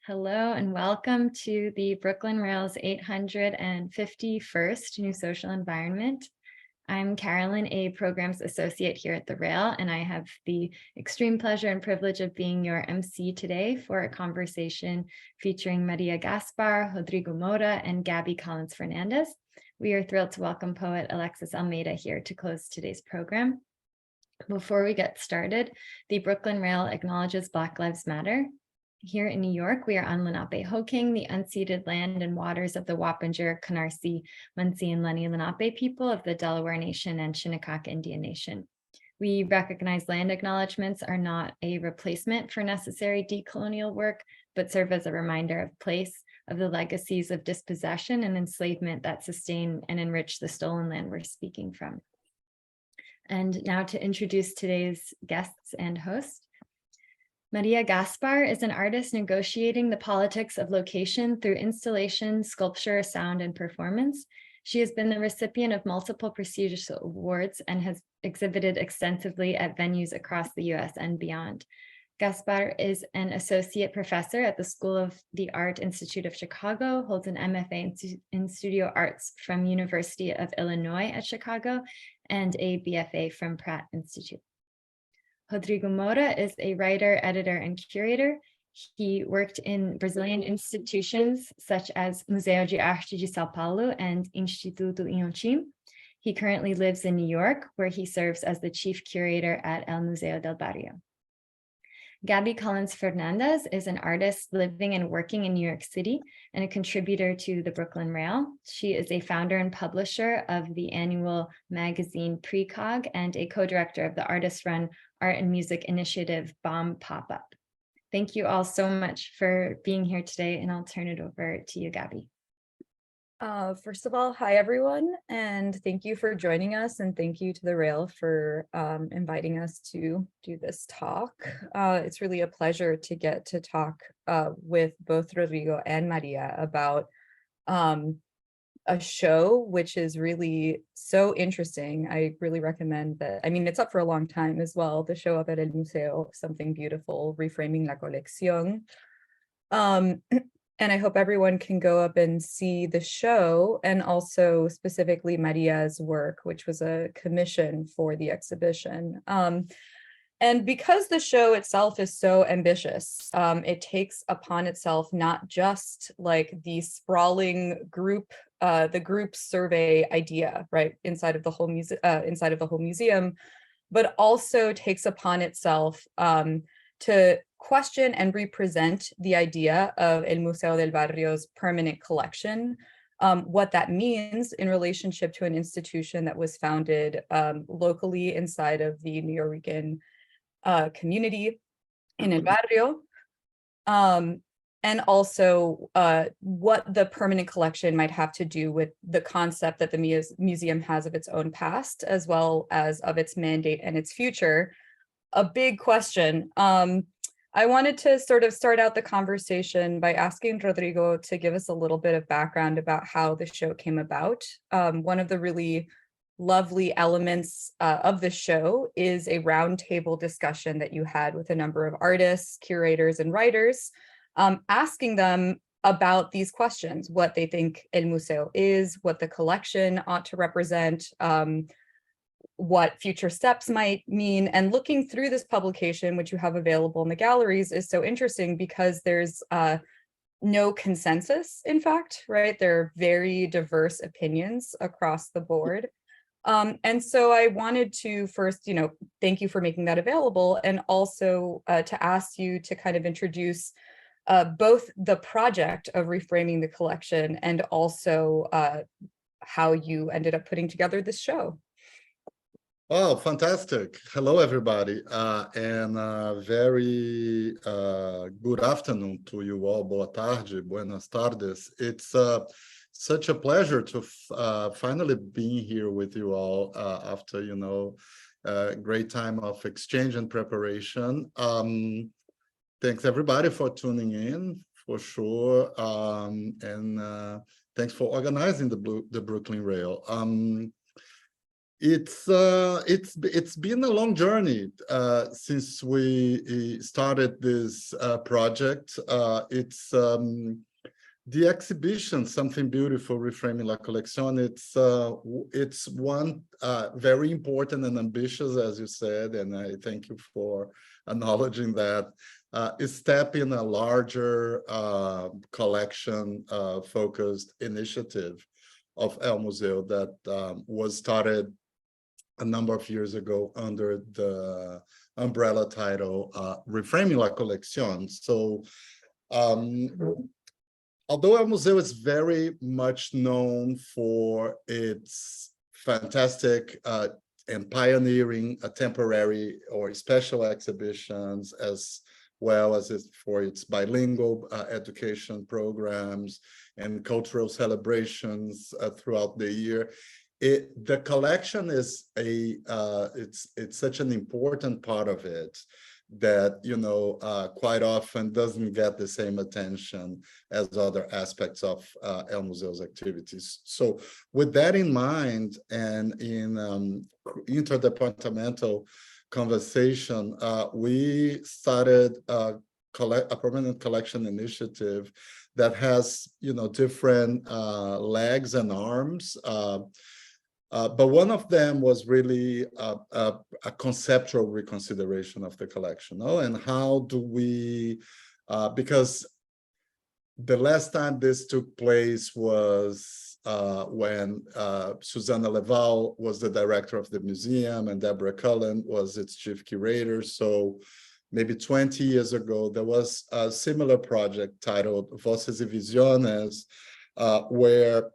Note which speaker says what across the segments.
Speaker 1: Hello and welcome to the Brooklyn Rail's 851st New Social Environment. I'm Carolyn, a Programs Associate here at the Rail, and I have the extreme pleasure and privilege of being your MC today for a conversation featuring Maria Gaspar, Rodrigo Moura, and Gaby Collins-Fernandez. We are thrilled to welcome poet Alexis Almeida here to close today's program. Before we get started, the Brooklyn Rail acknowledges Black Lives Matter. Here in New York, we are on Lenape-Hoking, the unceded land and waters of the Wappinger, Canarsie, Munsee, and Lenni Lenape people of the Delaware Nation and Shinnecock Indian Nation. We recognize land acknowledgements are not a replacement for necessary decolonial work, but serve as a reminder of place, of the legacies of dispossession and enslavement that sustain and enrich the stolen land we're speaking from. And now to introduce today's guests and host. Maria Gaspar is an artist negotiating the politics of location through installation, sculpture, sound, and performance. She has been the recipient of multiple prestigious awards and has exhibited extensively at venues across the US and beyond. Gaspar is an associate professor at the School of the Art Institute of Chicago, holds an MFA in Studio Arts from University of Illinois at Chicago, and a BFA from Pratt Institute. Rodrigo Moura is a writer, editor, and curator. He worked in Brazilian institutions such as Museu de Arte de São Paulo and Instituto Inhotim. He currently lives in New York, where he serves as the chief curator at El Museo del Barrio. Gaby Collins-Fernandez is an artist living and working in New York City and a contributor to the Brooklyn Rail. She is a founder and publisher of the annual magazine Precog and a co-director of the artist-run art and music initiative Bomb Pop-Up. Thank you all so much for being here today, and I'll turn it over to you, Gaby.
Speaker 2: First of all, hi everyone, and thank you for joining us, and thank you to the Rail for inviting us to do this talk. It's really a pleasure to get to talk with both Rodrigo and Maria about a show which is really so interesting. I really recommend that. I mean, it's up for a long time as well. The show up at El Museo, Something Beautiful, Reframing la Colección. And I hope everyone can go up and see the show, and also specifically Maria's work, which was a commission for the exhibition. And because the show itself is so ambitious, it takes upon itself not just like the sprawling group, the group survey idea, right, inside of the whole museum, but also takes upon itself to question and represent the idea of El Museo del Barrio's permanent collection, what that means in relationship to an institution that was founded locally inside of the Nuyorican community in El Barrio, and also what the permanent collection might have to do with the concept that the museum has of its own past, as well as of its mandate and its future. A big question. I wanted to sort of start out the conversation by asking Rodrigo to give us a little bit of background about how the show came about. One of the really lovely elements of the show is a roundtable discussion that you had with a number of artists, curators, and writers, asking them about these questions, what they think El Museo is, what the collection ought to represent, what future steps might mean. And looking through this publication, which you have available in the galleries, is so interesting because there's no consensus, in fact, right? There are very diverse opinions across the board. And so I wanted to first, thank you for making that available, and also to ask you to kind of introduce both the project of reframing the collection and also how you ended up putting together this show.
Speaker 3: Oh, fantastic. Hello, everybody. And very good afternoon to you all. Boa tarde, buenas tardes. It's such a pleasure to finally be here with you all after, a great time of exchange and preparation. Thanks, everybody, for tuning in, for sure. And thanks for organizing the Brooklyn Rail. It's been a long journey since we started this project. It's the exhibition, Something Beautiful, Reframing La Colección. It's one very important and ambitious, as you said, and I thank you for acknowledging that. Is step in a larger collection focused initiative of El Museu that was started a number of years ago under the umbrella title Reframing La Colección. So although El Museu is very much known for its fantastic and pioneering temporary or special exhibitions, as well as for its bilingual education programs and cultural celebrations throughout the year, the collection is it's such an important part of it that, you know, quite often doesn't get the same attention as other aspects of El Museu's activities. So with that in mind, and in interdepartmental conversation, we started a permanent collection initiative that has, you know, different legs and arms. But one of them was really a conceptual reconsideration of the collection, no? And how do we, because the last time this took place was when Susanna Leval was the director of the museum and Deborah Cullen was its chief curator. So maybe 20 years ago, there was a similar project titled Voces y Visiones, where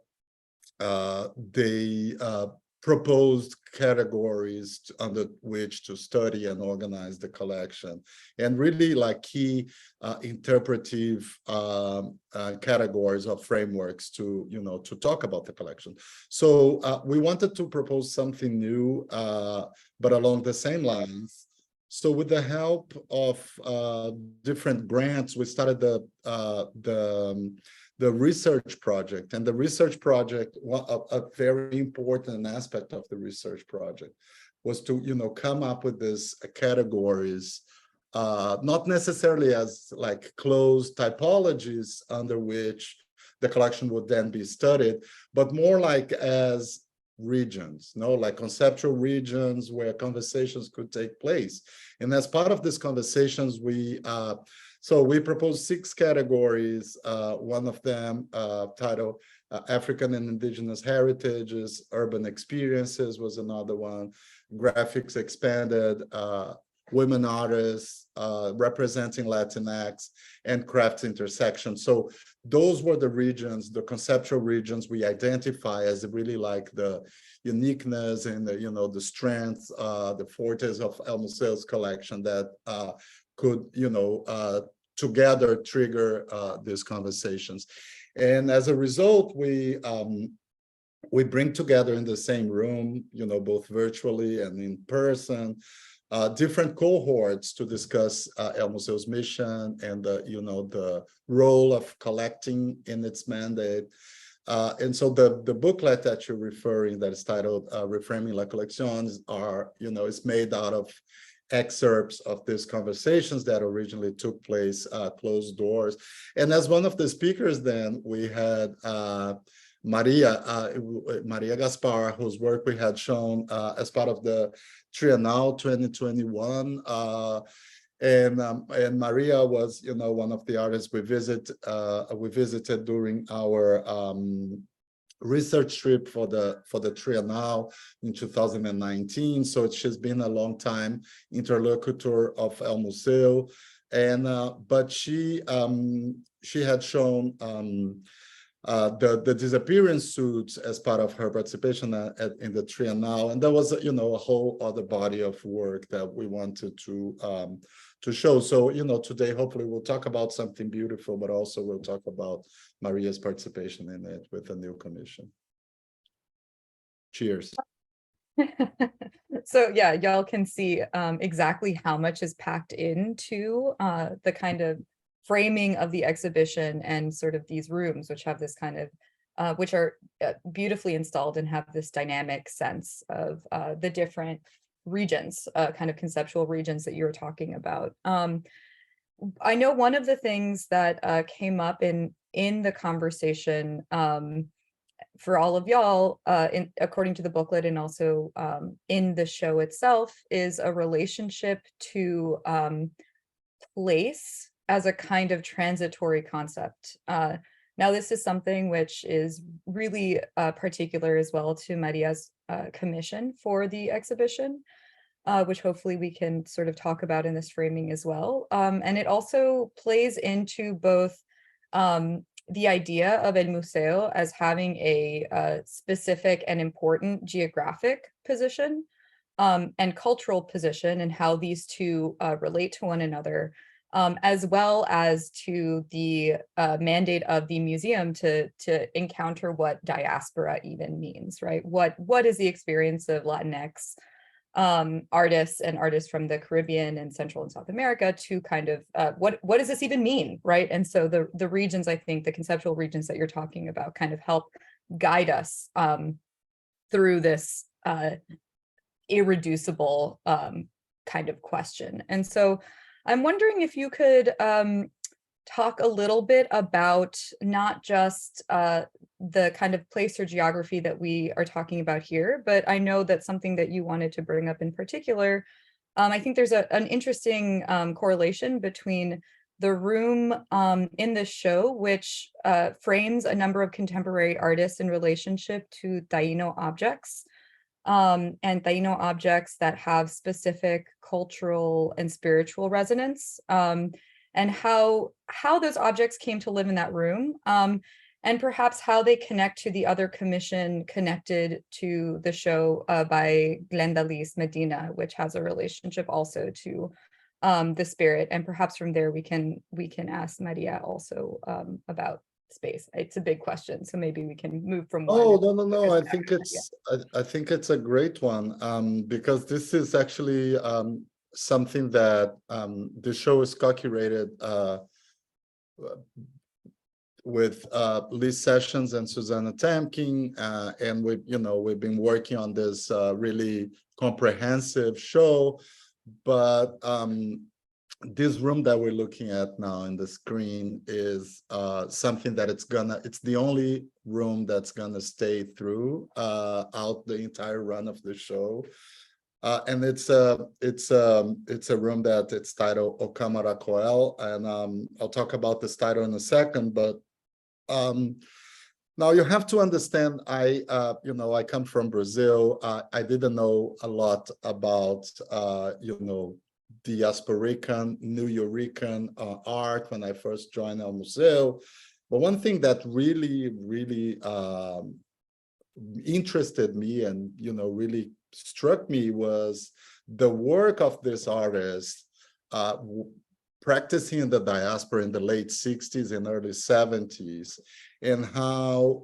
Speaker 3: they proposed categories under which to study and organize the collection, and really like key interpretive categories or frameworks to, you know, to talk about the collection. So we wanted to propose something new, but along the same lines. So with the help of different grants, we started the research project. And the research project, a very important aspect of the research project was to, you know, come up with these categories, not necessarily as like closed typologies under which the collection would then be studied, but more like as regions, no, like conceptual regions where conversations could take place. And as part of these conversations, we proposed 6 categories. One of them titled African and Indigenous Heritages, Urban Experiences was another one, Graphics Expanded, Women Artists, Representing Latinx, and Crafts Intersection. So those were the regions, the conceptual regions we identify as really like the uniqueness and the, you know, the strengths, the fortes of El Museu's collection that could, you know, together trigger these conversations. And as a result, we bring together in the same room, you know, both virtually and in person, different cohorts to discuss El Museu's mission and the, you know, the role of collecting in its mandate. And so the booklet that you're referring, that is titled Reframing La Colección, are, you know, is made out of excerpts of these conversations that originally took place closed doors. And as one of the speakers then, we had Maria Gaspar, whose work we had shown as part of the Triennale 2021. And Maria was, you know, one of the artists we visited during our research trip for the Triennale in 2019. So she's been a long time interlocutor of El Museu, and but she had shown the disappearance suits as part of her participation in the Triennale, and there was, you know, a whole other body of work that we wanted to show. So, you know, today hopefully we'll talk about Something Beautiful, but also we'll talk about Maria's participation in it with the new commission. Cheers.
Speaker 2: So yeah, y'all can see exactly how much is packed into the kind of framing of the exhibition and sort of these rooms, which have this kind of which are beautifully installed and have this dynamic sense of the different regions, kind of conceptual regions that you were talking about. I know one of the things that came up in the conversation for all of y'all, according to the booklet and also in the show itself, is a relationship to place as a kind of transitory concept. Now, this is something which is really particular as well to Maria's commission for the exhibition, which hopefully we can sort of talk about in this framing as well. And it also plays into both the idea of El Museo as having a specific and important geographic position and cultural position, and how these two relate to one another, as well as to the mandate of the museum to encounter what diaspora even means, right? What is the experience of Latinx artists and artists from the Caribbean and Central and South America to kind of what does this even mean, right? And so the regions, I think the conceptual regions that you're talking about kind of help guide us through this irreducible kind of question. And so I'm wondering if you could talk a little bit about not just the kind of place or geography that we are talking about here, but I know that something that you wanted to bring up in particular, I think there's an interesting correlation between the room in this show, which frames a number of contemporary artists in relationship to Taino objects, and Taino objects that have specific cultural and spiritual resonance, and how those objects came to live in that room, and perhaps how they connect to the other commission connected to the show by Glenda Liz Medina, which has a relationship also to the spirit. And perhaps from there we can ask Maria also about space. It's a big question, so maybe we can move from one.
Speaker 3: Oh, no. I think it's a great one, because this is actually something that the show is co-curated with Liz Sessions and Susanna Tamkin, and we've been working on this really comprehensive show. But this room that we're looking at now in the screen is something that it's the only room that's gonna stay through out the entire run of the show. And it's a room that it's titled O Câmara Coel, and I'll talk about this title in a second. But now you have to understand, I come from Brazil. I didn't know a lot about diasporican, New Yorican art when I first joined El Museo. But one thing that really interested me and really struck me was the work of this artist practicing in the diaspora in the late 60s and early 70s, and how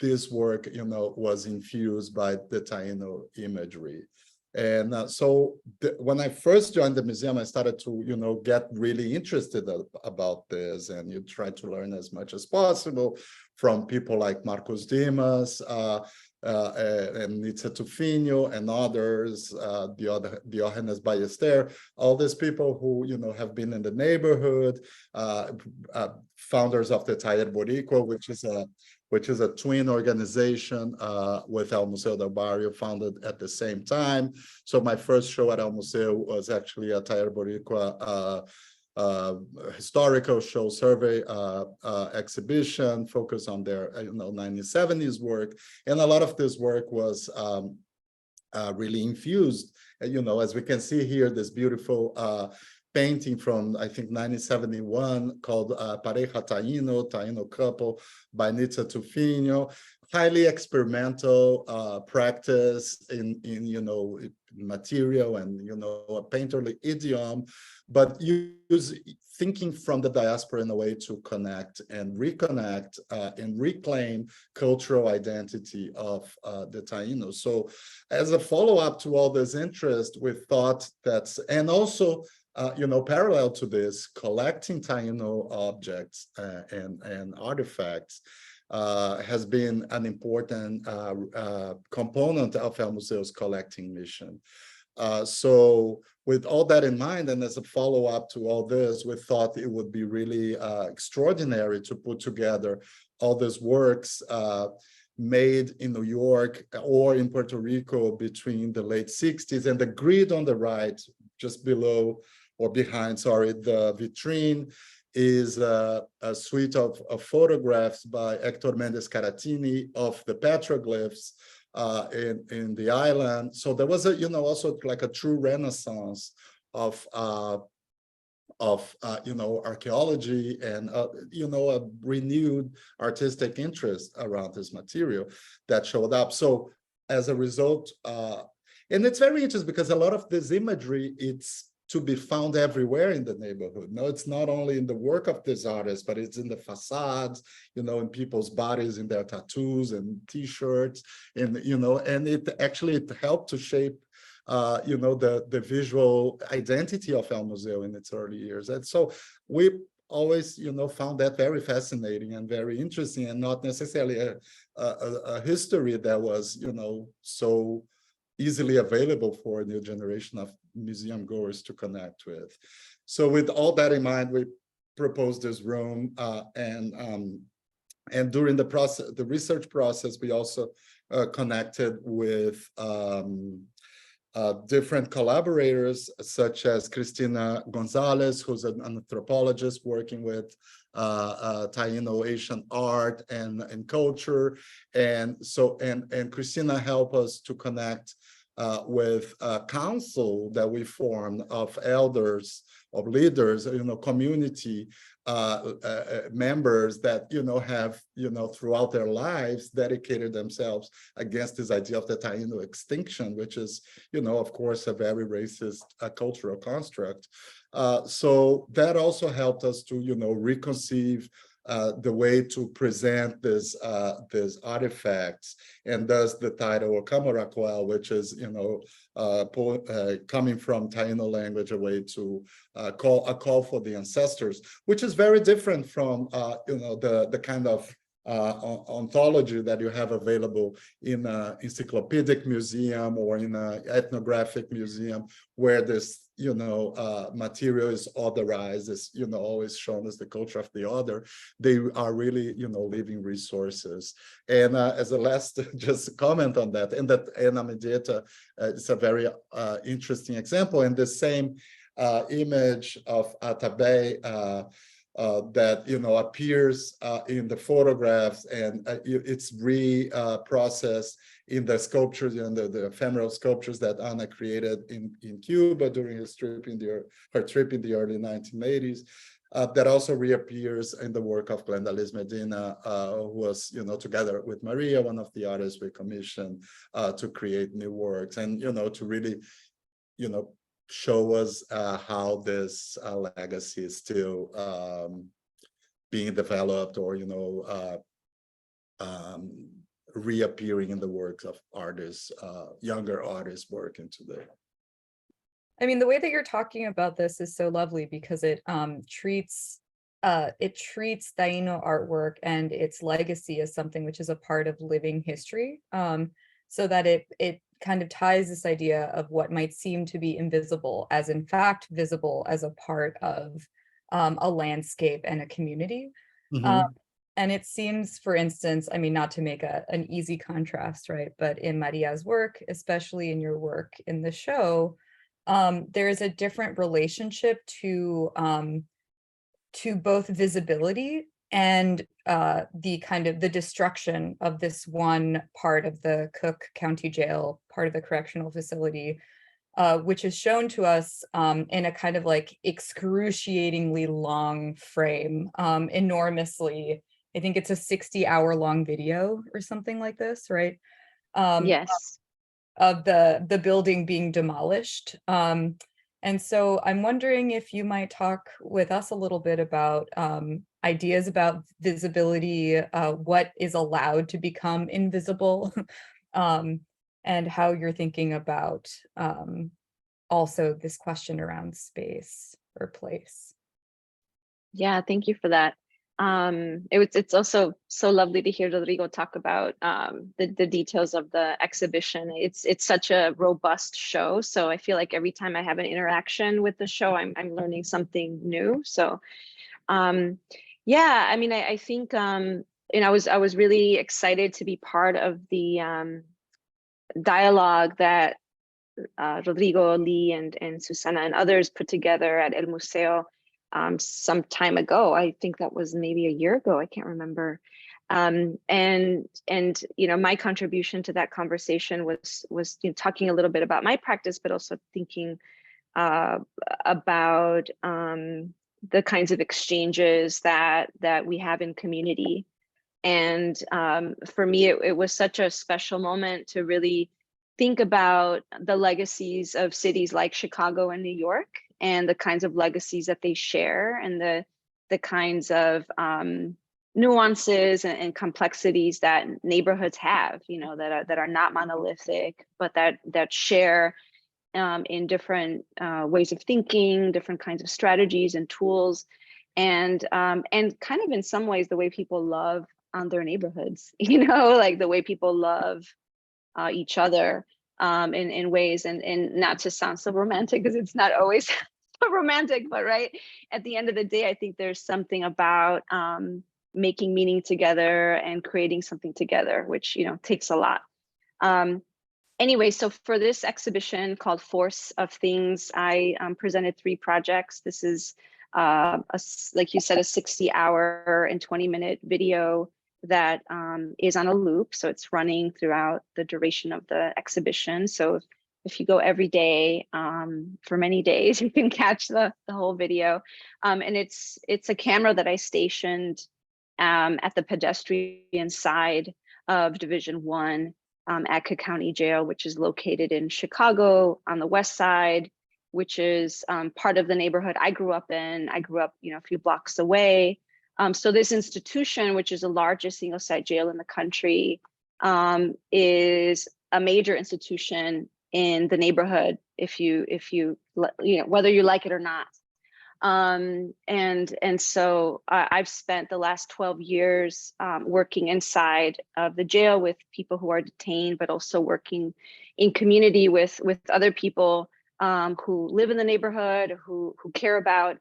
Speaker 3: this work was infused by the Taino imagery. And so when I first joined the museum, I started to get really interested about this, and you try to learn as much as possible from people like Marcos Dimas and Nitza Tufino and others, Diogenes Ballester, all these people who have been in the neighborhood, founders of the Taller Boricua, which is a twin organization with El Museo del Barrio, founded at the same time. So my first show at El Museo was actually a Taller Boricua historical show survey exhibition focused on their 1970s work, and a lot of this work was really infused. As we can see here, this beautiful painting from, I think, 1971 called Pareja Taino Couple by Nitza Tufino. Highly experimental practice in material and a painterly idiom, but thinking from the diaspora in a way to connect and reconnect and reclaim cultural identity of the Taínos. So as a follow-up to all this interest, we thought and also parallel to this, collecting Taino objects and artifacts, has been an important component of El Museo's collecting mission. So with all that in mind, and as a follow-up to all this, we thought it would be really extraordinary to put together all these works made in New York or in Puerto Rico between the late 60s. And the grid on the right, just below or behind, sorry, the vitrine, is a suite of photographs by Hector Mendes Caratini of the petroglyphs in the island. So there was a, also like a true renaissance of archaeology and, a renewed artistic interest around this material that showed up. So as a result, and it's very interesting because a lot of this imagery, it's to be found everywhere in the neighborhood. No, it's not only in the work of these artists, but it's in the facades, in people's bodies, in their tattoos and T-shirts, and and it helped to shape, the visual identity of El Museo in its early years. And so we always, found that very fascinating and very interesting, and not necessarily a history that was, so easily available for a new generation of museum goers to connect with. So with all that in mind, we proposed this room, and during the research process, we also connected with different collaborators, such as Cristina Gonzalez, who's an anthropologist working with Taino Asian art and culture, and Cristina helped us to connect with a council that we formed of elders, of leaders, community members that, have, throughout their lives dedicated themselves against this idea of the Taino extinction, which is, of course, a very racist cultural construct. So that also helped us to, reconceive the way to present these artifacts, and thus the title Kamarakwel, which is coming from Taino language, a way to call for the ancestors, which is very different from the kind of ontology that you have available in an encyclopedic museum or in an ethnographic museum, where this material is otherized, is always shown as the culture of the other. They are really living resources. And as a last just comment on that, and Amedieta is a very interesting example. And the same image of Atabey that appears in the photographs, and it's reprocessed in the sculptures and the ephemeral sculptures that Ana created in Cuba during her trip in the early 1980s. That also reappears in the work of Glenda Liz Medina, who was, together with Maria, one of the artists we commissioned to create new works, and to really, show us how this legacy is still being developed, or reappearing in the works of artists, younger artists working today.
Speaker 2: I mean, the way that you're talking about this is so lovely, because it treats Taino artwork and its legacy as something which is a part of living history, so that it kind of ties this idea of what might seem to be invisible as in fact visible as a part of a landscape and a community. Mm-hmm. And it seems, for instance, I mean, not to make an easy contrast, right, but in Maria's work, especially in your work in the show, there is a different relationship to both visibility and the kind of the destruction of this one part of the Cook County Jail, part of the correctional facility, which is shown to us in a kind of like excruciatingly long frame, enormously. I think it's a 60-hour-long video or something like this, right?
Speaker 4: Yes.
Speaker 2: Of the building being demolished. And so I'm wondering if you might talk with us a little bit about ideas about visibility, what is allowed to become invisible, and how you're thinking about also this question around space or place.
Speaker 4: Yeah, thank you for that. It's also so lovely to hear Rodrigo talk about the details of the exhibition. It's such a robust show, so I feel like every time I have an interaction with the show, I'm learning something new. So yeah, I mean, I think and I was really excited to be part of the dialogue that Rodrigo, Lee, and Susana and others put together at El Museo some time ago. I think that was maybe a year ago. I can't remember. And you know, my contribution to that conversation was you know, talking a little bit about my practice, but also thinking about the kinds of exchanges that we have in community. And for me, it was such a special moment to really think about the legacies of cities like Chicago and New York, and the kinds of legacies that they share, and the kinds of nuances and complexities that neighborhoods have, you know, that are not monolithic, but that share in different ways of thinking, different kinds of strategies and tools, and kind of in some ways the way people love their neighborhoods, you know, like the way people love each other in ways, and not to sound so romantic, because it's not always so romantic, but right at the end of the day, I think there's something about making meaning together and creating something together, which, you know, takes a lot. Anyway, so for this exhibition called Force of Things, I presented 3 projects. This is, like you said, a 60-hour and 20-minute video that is on a loop. So it's running throughout the duration of the exhibition. So if you go every day for many days, you can catch the whole video. And it's a camera that I stationed at the pedestrian side of Division 1 at Cook County Jail, which is located in Chicago on the west side, which is part of the neighborhood I grew up in. I grew up, you know, a few blocks away. So this institution, which is the largest single site jail in the country, is a major institution in the neighborhood, if you know, whether you like it or not. And so I've spent the last 12 years working inside of the jail with people who are detained, but also working in community with other people who live in the neighborhood, who care about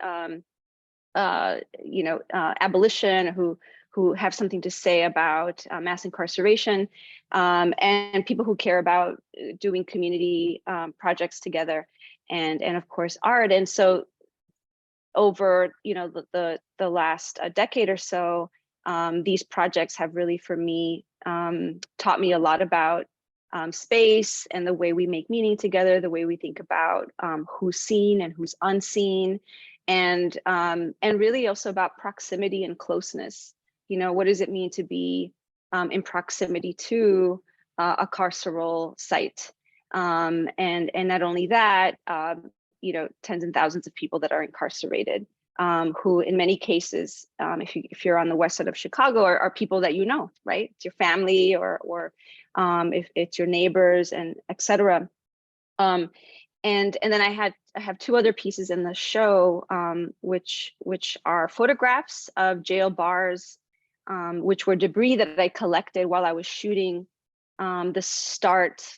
Speaker 4: you know, abolition, who have something to say about mass incarceration, and people who care about doing community projects together, and of course art. And so over, you know, the last decade or so, these projects have really, for me, taught me a lot about space and the way we make meaning together, the way we think about who's seen and who's unseen, and really also about proximity and closeness. You know, what does it mean to be in proximity to a carceral site? And not only that, you know, tens and thousands of people that are incarcerated, who in many cases, if you're on the west side of Chicago, are people that you know, right? It's your family, or if it's your neighbors, and etc. And then I have 2 other pieces in the show, which are photographs of jail bars, which were debris that I collected while I was shooting the start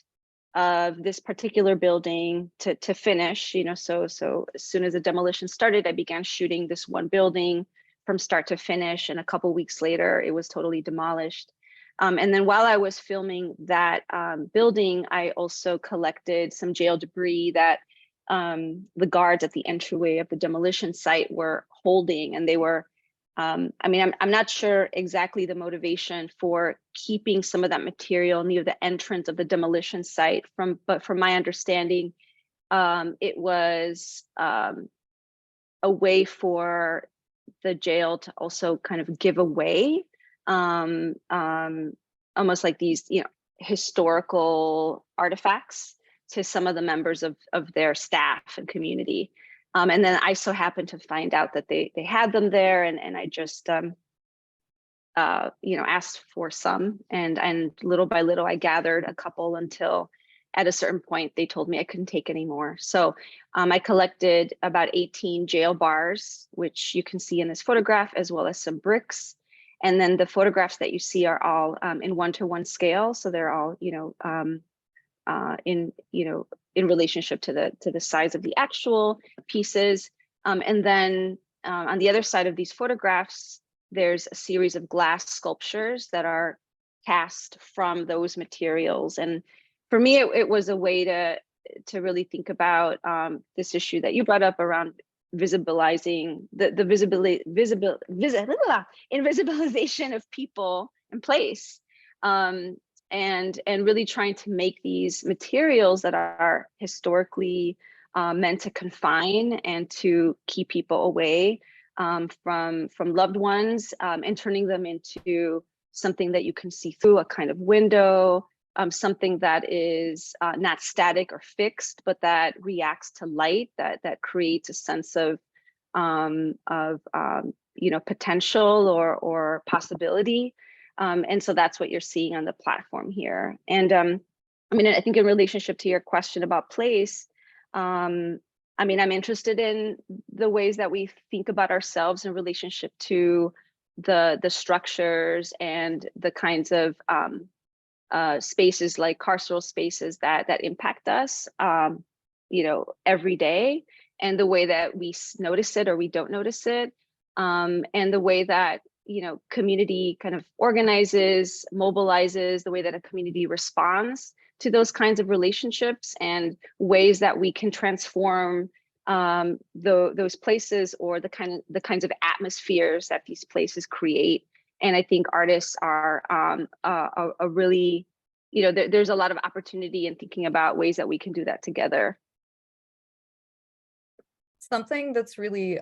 Speaker 4: of this particular building to finish. You know, so as soon as the demolition started, I began shooting this one building from start to finish, and a couple weeks later, it was totally demolished. And then while I was filming that building, I also collected some jail debris that the guards at the entryway of the demolition site were holding, and they were, I mean, I'm not sure exactly the motivation for keeping some of that material near the entrance of the demolition site, but from my understanding, it was a way for the jail to also kind of give away almost like these, you know, historical artifacts to some of the members of their staff and community. And then I so happened to find out that they had them there, and I just you know, asked for some, and little by little I gathered a couple until at a certain point, they told me I couldn't take anymore. So I collected about 18 jail bars, which you can see in this photograph, as well as some bricks. And then the photographs that you see are all in 1-to-1 scale. So they're all, in relationship to the size of the actual pieces. And then on the other side of these photographs, there's a series of glass sculptures that are cast from those materials. And for me, it was a way to really think about this issue that you brought up around visibilizing the invisibilization of people and place, and really trying to make these materials that are historically meant to confine and to keep people away from loved ones, and turning them into something that you can see through, a kind of window, something that is not static or fixed, but that reacts to light, that creates a sense of potential or possibility. And so that's what you're seeing on the platform here. And I think in relationship to your question about place, I'm interested in the ways that we think about ourselves in relationship to the structures and the kinds of spaces, like carceral spaces that impact us, every day, and the way that we notice it or we don't notice it, and the way that community kind of organizes, mobilizes, the way that a community responds to those kinds of relationships, and ways that we can transform those places, or the kinds of atmospheres that these places create. And I think artists are a really, there's a lot of opportunity in thinking about ways that we can do that together.
Speaker 2: Something that's really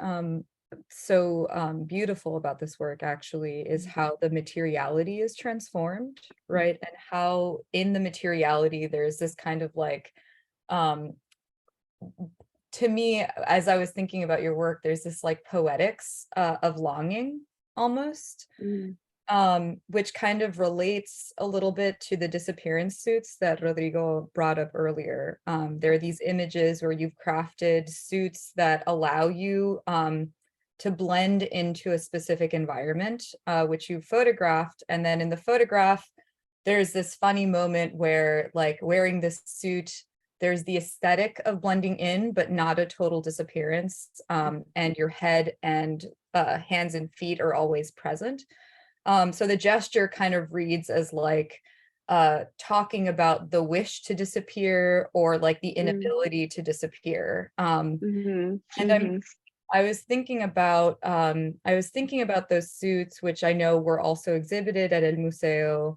Speaker 2: so beautiful about this work actually is how the materiality is transformed, right? And how in the materiality there's this kind of like, to me, as I was thinking about your work, there's this like poetics of longing almost, which kind of relates a little bit to the disappearance suits that Rodrigo brought up earlier. There are these images where you've crafted suits that allow you to blend into a specific environment, which you photographed. And then in the photograph, there's this funny moment where, like, wearing this suit, there's the aesthetic of blending in, but not a total disappearance. And your head and hands and feet are always present. So the gesture kind of reads as like talking about the wish to disappear, or like the inability to disappear. And I was thinking about those suits, which I know were also exhibited at El Museo,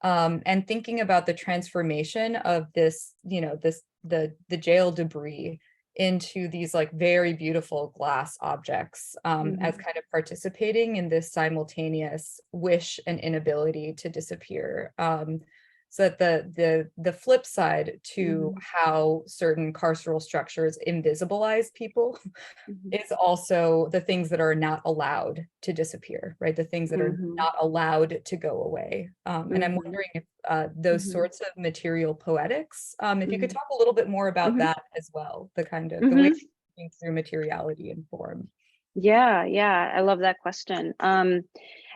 Speaker 2: and thinking about the transformation of this, the jail debris into these like very beautiful glass objects, as kind of participating in this simultaneous wish and inability to disappear. So that the flip side to how certain carceral structures invisibilize people is also the things that are not allowed to disappear, right? The things that are not allowed to go away. And I'm wondering if those sorts of material poetics, if you could talk a little bit more about that as well, the kind of the way you think through materiality and form.
Speaker 4: Yeah, I love that question.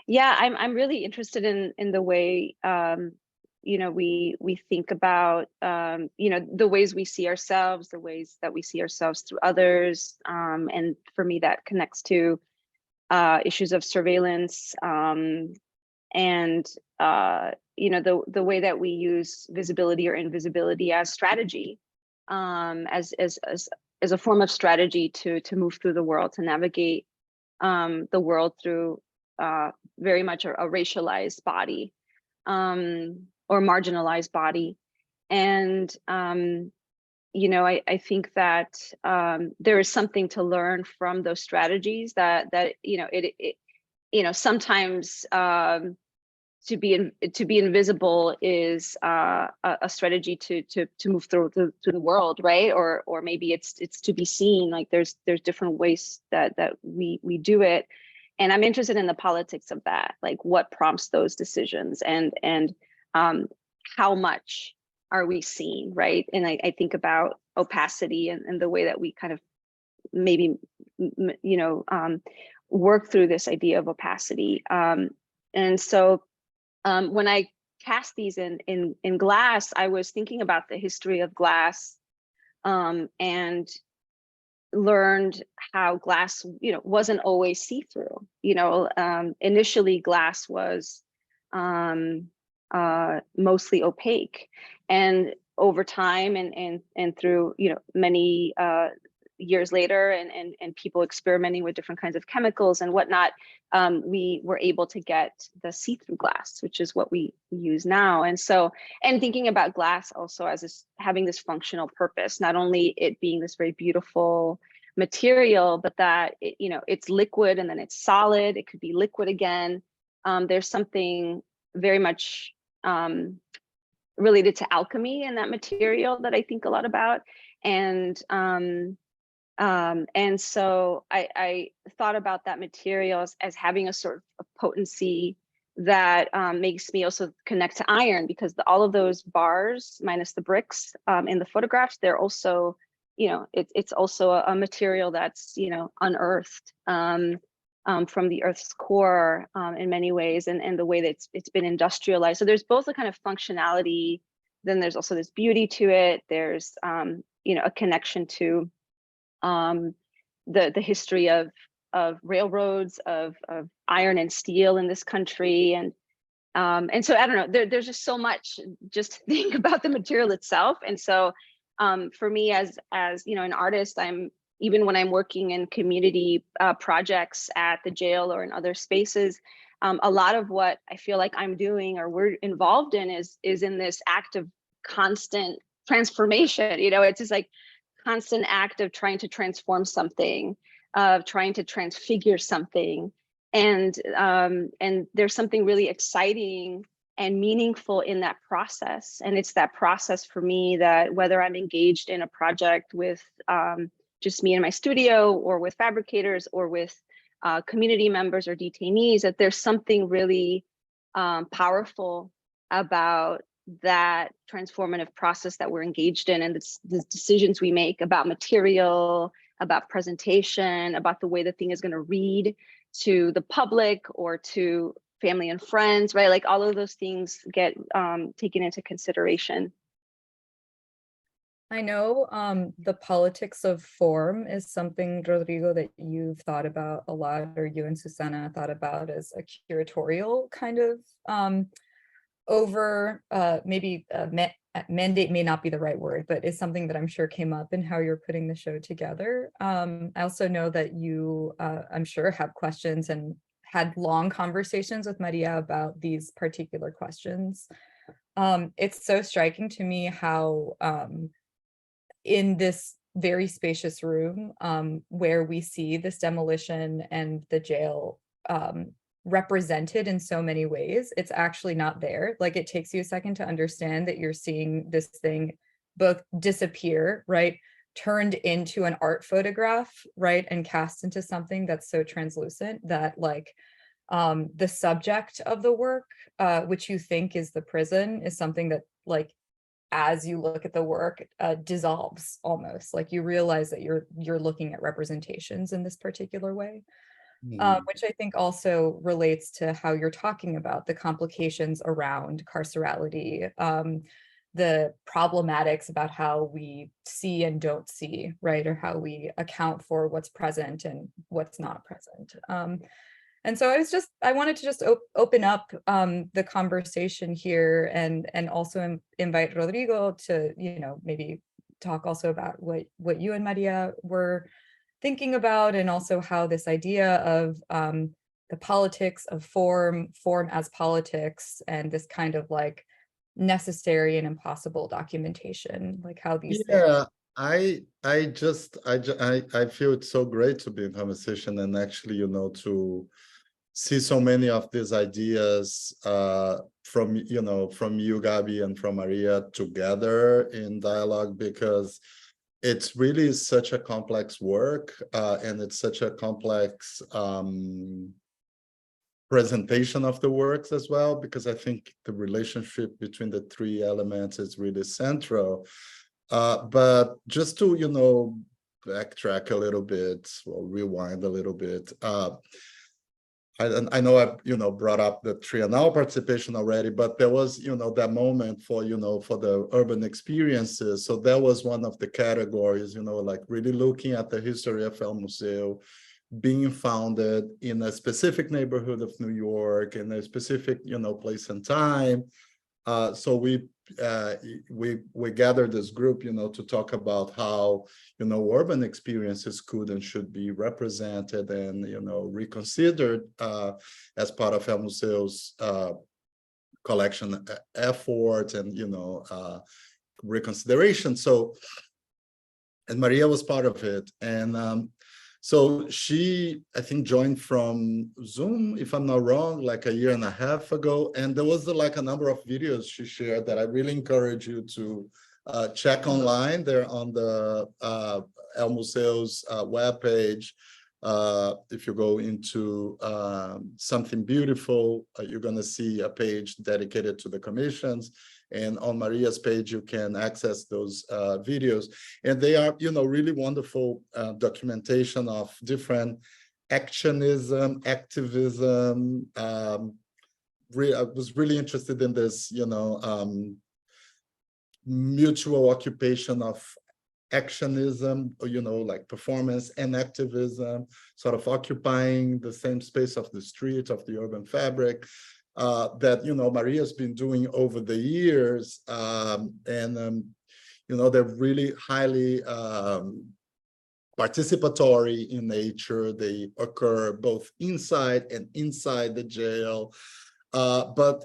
Speaker 4: Yeah, I'm really interested in the way we think about the ways we see ourselves, the ways that we see ourselves through others, and for me that connects to issues of surveillance, and the way that we use visibility or invisibility as strategy, as a form of strategy to move through the world, to navigate the world through very much a racialized body, or marginalized body. And I think that there is something to learn from those strategies, that sometimes to be invisible is a strategy to move through the world, right? Or maybe it's to be seen. Like there's different ways that we do it. And I'm interested in the politics of that, like what prompts those decisions, and how much are we seen, right? And I think about opacity and the way that we kind of maybe, work through this idea of opacity. And so when I cast these in glass, I was thinking about the history of glass, and learned how glass, wasn't always see-through. Initially glass was mostly opaque, and over time and through many years later, and people experimenting with different kinds of chemicals and whatnot, we were able to get the see-through glass, which is what we use now. And so, and thinking about glass also as having this functional purpose, not only it being this very beautiful material, but that it's liquid and then it's solid. It could be liquid again. There's something very much related to alchemy in that material that I think a lot about. And so I thought about that material as having a sort of potency that makes me also connect to iron, because all of those bars, minus the bricks in the photographs, they're also, it's also a material that's, unearthed from the Earth's core in many ways, and the way that it's been industrialized. So there's both a kind of functionality, then there's also this beauty to it. There's, a connection to the history of railroads, of iron and steel in this country, and so I don't know. There's just so much just to think about the material itself. And so for me, as an artist, even when I'm working in community projects at the jail or in other spaces, a lot of what I feel like I'm doing or we're involved in is in this act of constant transformation. It's just like constant act of trying to transform something, of trying to transfigure something. And there's something really exciting and meaningful in that process. And it's that process for me that, whether I'm engaged in a project with just me in my studio, or with fabricators, or with community members or detainees, that there's something really powerful about that transformative process that we're engaged in, and the decisions we make about material, about presentation, about the way the thing is going to read to the public or to family and friends, right? Like all of those things get taken into consideration.
Speaker 2: I know the politics of form is something, Rodrigo, that you've thought about a lot, or you and Susana thought about as a curatorial kind of mandate may not be the right word, but is something that I'm sure came up in how you're putting the show together. I also know that you, I'm sure, have questions and had long conversations with Maria about these particular questions. It's so striking to me how in this very spacious room where we see this demolition and the jail represented in so many ways, it's actually not there. Like, it takes you a second to understand that you're seeing this thing both disappear, right, turned into an art photograph, right, and cast into something that's so translucent that, like, the subject of the work, which you think is the prison, is something that, like, as you look at the work, dissolves almost. Like, you realize that you're looking at representations in this particular way. Which I think also relates to how you're talking about the complications around carcerality, the problematics about how we see and don't see, right? Or how we account for what's present and what's not present. And so I wanted to just open up the conversation here, and also invite Rodrigo to, maybe talk also about what you and Maria were thinking about, and also how this idea of the politics of form as politics, and this kind of like necessary and impossible documentation, like how these
Speaker 3: things. I feel it's so great to be in conversation, and actually, to see so many of these ideas from you, Gaby, and from Maria together in dialogue, because it's really such a complex work, and it's such a complex presentation of the works as well, because I think the relationship between the three elements is really central. But just to, backtrack a little bit, or rewind a little bit. I know I've, brought up the Triennale participation already, but there was, that moment for, for the urban experiences. So that was one of the categories, like really looking at the history of El Museo, being founded in a specific neighborhood of New York, in a specific, place and time. So we gathered this group, to talk about how, urban experiences could and should be represented and, reconsidered as part of El Museo's collection effort and, reconsideration. So, and Maria was part of it. And so she, I think, joined from Zoom, if I'm not wrong, like a year and a half ago. And there was like a number of videos she shared that I really encourage you to check online. They're on the El Museo's webpage. If you go into Something Beautiful, you're going to see a page dedicated to the commissions. And on Maria's page, you can access those videos. And they are, really wonderful documentation of different actionism, activism. I was really interested in this, mutual occupation of actionism, like performance and activism, sort of occupying the same space of the street, of the urban fabric. That Maria's been doing over the years, and they're really highly participatory in nature. They occur both inside and inside the jail, but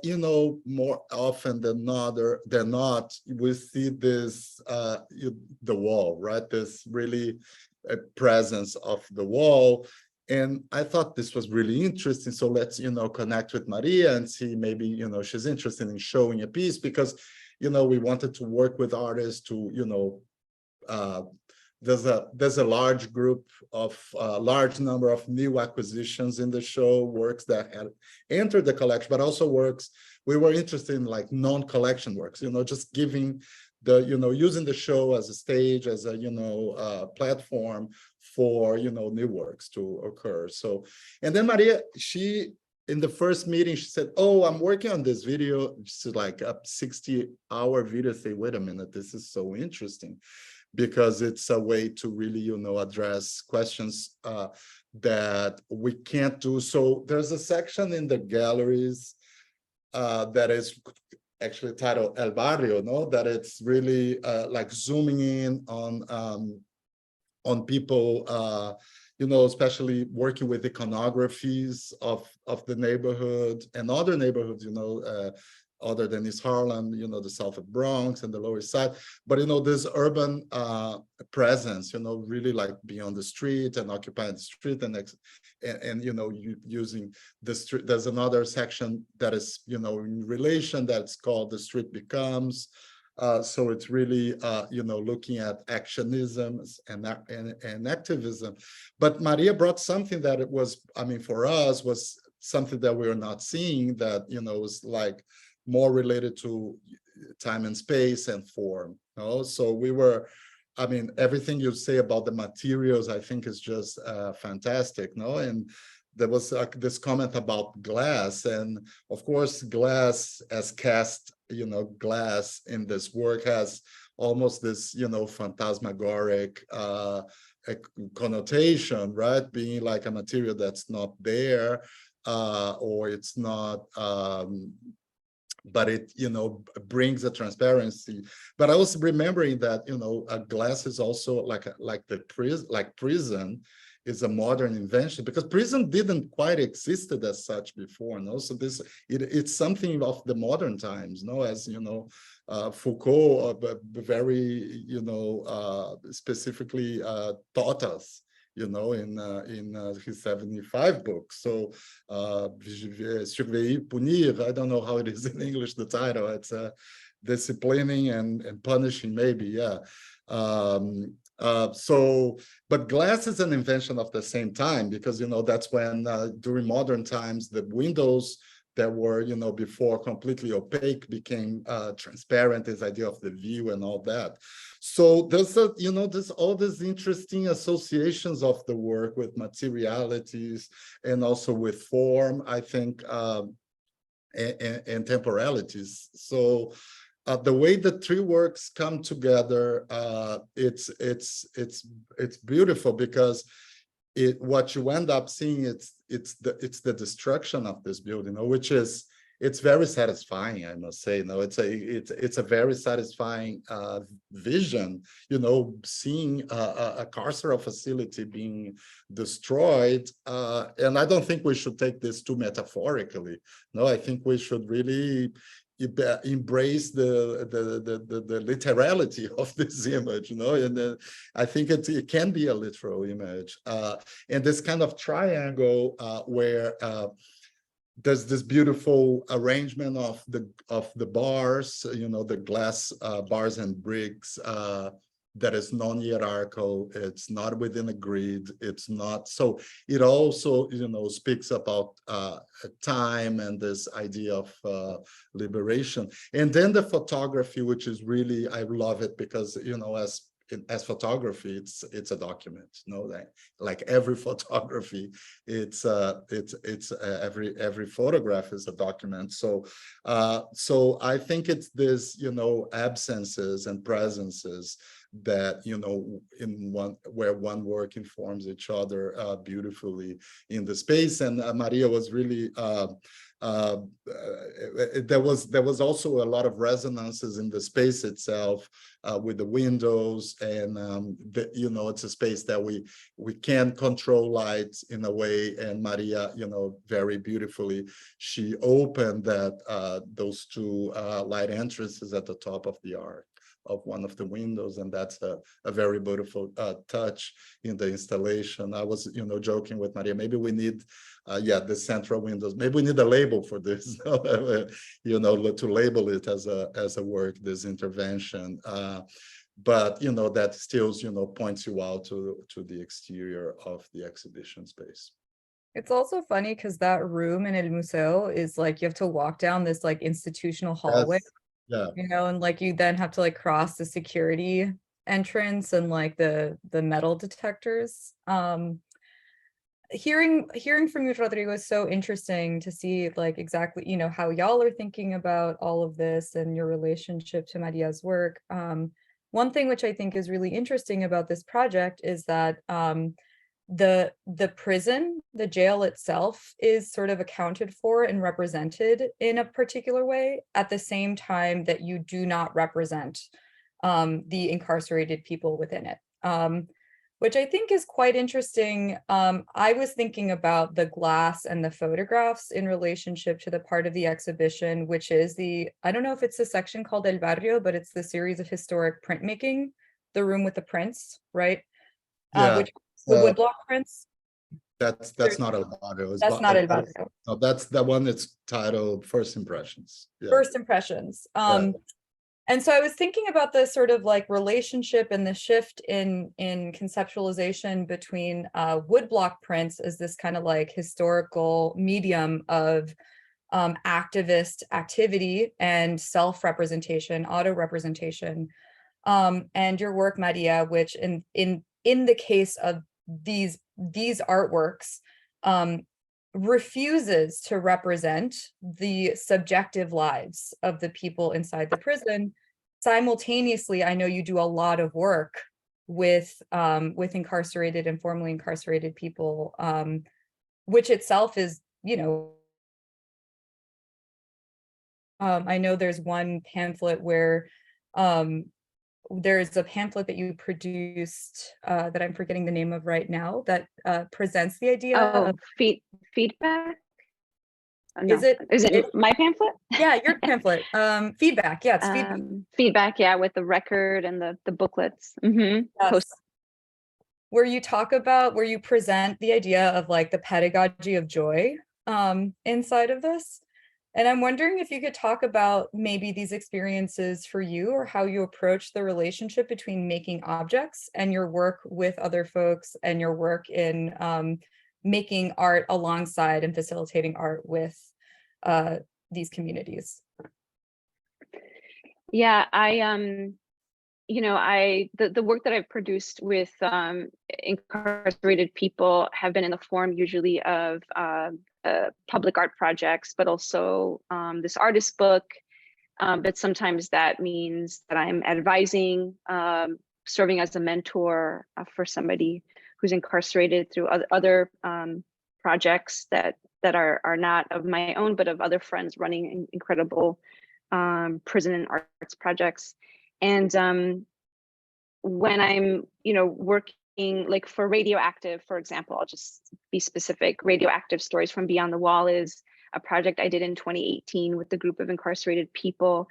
Speaker 3: more often than not, they're not. We see this the wall, right? This really presence of the wall. And I thought this was really interesting. So let's, connect with Maria and see maybe, she's interested in showing a piece, because, we wanted to work with artists to, there's a large group of large number of new acquisitions in the show, works that had entered the collection, but also works we were interested in, like non-collection works, just giving the, using the show as a stage, as a, platform for, new works to occur. So, and then Maria, in the first meeting, she said, oh, I'm working on this video. It's like a 60-hour video. Say, wait a minute, this is so interesting, because it's a way to really, address questions that we can't do. So there's a section in the galleries that is actually titled El Barrio, that it's really like zooming in on people, especially working with iconographies of the neighborhood and other neighborhoods, other than East Harlem, the South of Bronx and the Lower East Side. But, this urban presence, really like being on the street and occupying the street and using the street. There's another section that is, in relation, that's called The Street Becomes. So it's really, looking at actionism and activism. But Maria brought something that it was, for us, was something that we were not seeing, that, was like more related to time and space and form. So we were, everything you say about the materials, I think is just fantastic. And there was this comment about glass, and of course, glass as cast, glass in this work has almost this, phantasmagoric connotation, right? Being like a material that's not there, or it's not, but it, brings a transparency. But I was remembering that, a glass is also like prison is a modern invention, because prison didn't quite existed as such before. So it's something of the modern times. As Foucault very specifically taught us, in his 75 books. So surveiller, punir, I don't know how it is in English, the title. It's disciplining and punishing, maybe, yeah. But glass is an invention of the same time, because, that's when during modern times, the windows that were, before completely opaque became transparent, this idea of the view and all that. So there's there's all these interesting associations of the work with materialities and also with form, I think, and temporalities. So the way the three works come together, it's beautiful, because what you end up seeing, it's the destruction of this building, it's very satisfying, I must say. It's a very satisfying vision, seeing a carceral facility being destroyed. And I don't think we should take this too metaphorically. No, I think we should really embrace the literality of this image, and I think it can be a literal image, and this kind of triangle where there's this beautiful arrangement of the bars, the glass bars and bricks, that is non-hierarchical. It's not within a grid. It's not, so it also, speaks about time and this idea of liberation. And then the photography, which is really, I love it, because, as photography, it's a document, like every photography, it's every photograph is a document. So I think it's this, absences and presences that, where one work informs each other beautifully in the space. And Maria was really, there was also a lot of resonances in the space itself, with the windows, and it's a space that we can control light in a way. And Maria, very beautifully, she opened those two light entrances at the top of the arc of one of the windows, and that's a very beautiful touch in the installation. I was, joking with Maria, maybe we need, the central windows. Maybe we need a label for this, to label it as a work, this intervention. But that still, points you out to the exterior of the exhibition space.
Speaker 2: It's also funny because that room in El Museo is like, you have to walk down this like institutional hallway.
Speaker 3: Yeah.
Speaker 2: And like you then have to like cross the security entrance and like the metal detectors. Hearing from you, Rodrigo, is so interesting to see like exactly, how y'all are thinking about all of this and your relationship to Maria's work. One thing which I think is really interesting about this project is that the prison, the jail itself, is sort of accounted for and represented in a particular way, at the same time that you do not represent the incarcerated people within it, which I think is quite interesting. I was thinking about the glass and the photographs in relationship to the part of the exhibition, which is I don't know if it's the section called El Barrio, but it's the series of historic printmaking, the room with the prints, right?
Speaker 3: Yeah.
Speaker 2: Which the woodblock prints.
Speaker 3: That's not El Barrio.
Speaker 2: That's not El Barrio.
Speaker 3: No, that's the one that's titled First Impressions. Yeah.
Speaker 2: First Impressions. And so I was thinking about this sort of like relationship and the shift in conceptualization between woodblock prints as this kind of like historical medium of activist activity and self-representation, auto-representation, and your work, Maria, which in the case of these artworks, refuses to represent the subjective lives of the people inside the prison. Simultaneously, I know you do a lot of work with incarcerated and formerly incarcerated people, which itself is, I know there's one pamphlet where there's a pamphlet that you produced that I'm forgetting the name of right now that presents the idea of
Speaker 4: feedback. No.
Speaker 2: Is it
Speaker 4: my pamphlet?
Speaker 2: Yeah, your pamphlet. Feedback. Yeah, it's feedback.
Speaker 4: Feedback. Yeah, with the record and the booklets. Mm-hmm.
Speaker 2: Yes. Where you present the idea of like the pedagogy of joy inside of this. And I'm wondering if you could talk about maybe these experiences for you, or how you approach the relationship between making objects and your work with other folks, and your work in making art alongside and facilitating art with these communities.
Speaker 4: Yeah, the work that I've produced with incarcerated people have been in the form usually of public art projects, but also this artist book. But sometimes that means that I'm advising, serving as a mentor for somebody who's incarcerated through other projects that are not of my own, but of other friends running incredible prison and arts projects. And when I'm, working like for Radioactive, for example, I'll just be specific. Radioactive Stories from Beyond the Wall is a project I did in 2018 with a group of incarcerated people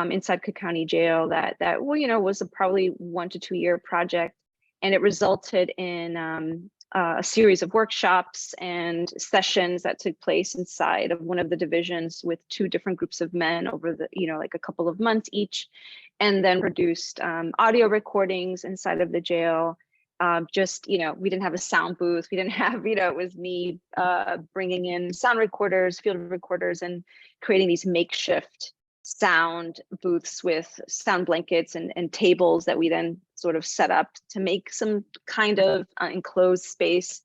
Speaker 4: inside Cook County Jail that was a probably 1 to 2 year project. And it resulted in a series of workshops and sessions that took place inside of one of the divisions with 2 different groups of men over the, like a couple of months each, and then produced audio recordings inside of the jail. We didn't have a sound booth. We didn't have, it was me bringing in sound recorders, field recorders, and creating these makeshift sound booths with sound blankets and tables that we then sort of set up to make some kind of enclosed space.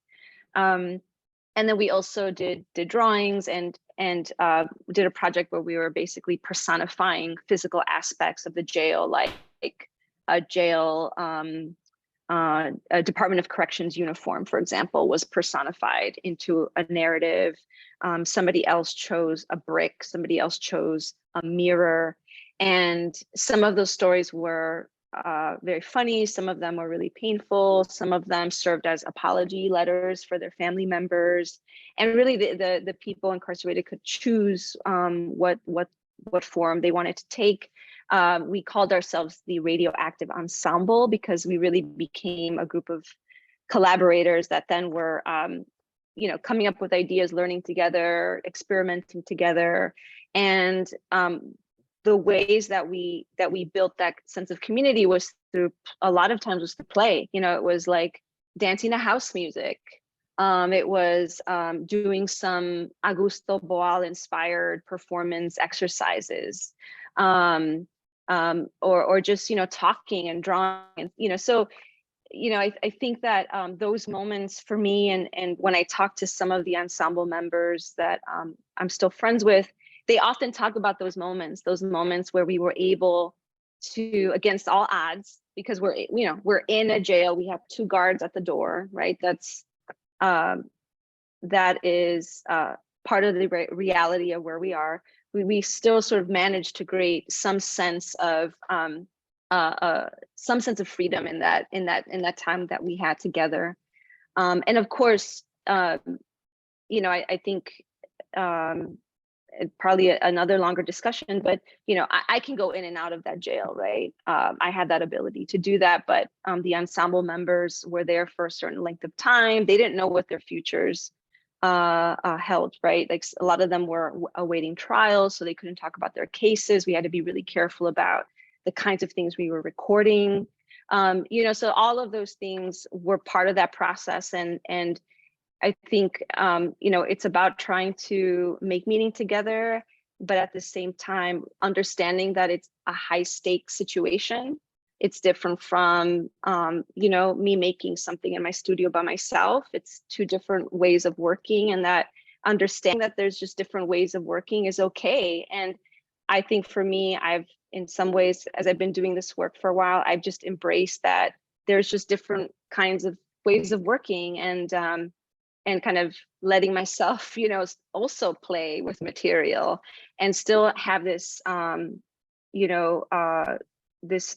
Speaker 4: And then we also did drawings and did a project where we were basically personifying physical aspects of the jail, like a jail, a Department of Corrections uniform, for example, was personified into a narrative. Somebody else chose a brick, somebody else chose a mirror. And some of those stories were very funny. Some of them were really painful. Some of them served as apology letters for their family members. And really the people incarcerated could choose what form they wanted to take. We called ourselves the Radioactive Ensemble because we really became a group of collaborators that then were, coming up with ideas, learning together, experimenting together. And the ways that we built that sense of community was through, a lot of times was to play. It was like dancing to house music. It was doing some Augusto Boal inspired performance exercises. Or just, talking and drawing, so, I think that those moments for me, and when I talk to some of the ensemble members that I'm still friends with, they often talk about those moments where we were able to, against all odds, because we're in a jail, we have 2 guards at the door, right? That is part of the reality of where we are. We still sort of managed to create some sense of freedom in that time that we had together. And of course, I think probably another longer discussion, but I can go in and out of that jail, right? I had that ability to do that, but the ensemble members were there for a certain length of time. They didn't know what their futures held, right? Like a lot of them were awaiting trials, so they couldn't talk about their cases. We had to be really careful about the kinds of things we were recording. So all of those things were part of that process. And I think, it's about trying to make meaning together, but at the same time, understanding that it's a high stakes situation. It's different from, me making something in my studio by myself. It's 2 different ways of working, and that understanding that there's just different ways of working is okay. And I think for me, I've, in some ways, as I've been doing this work for a while, I've just embraced that there's just different kinds of ways of working, and kind of letting myself, also play with material and still have this,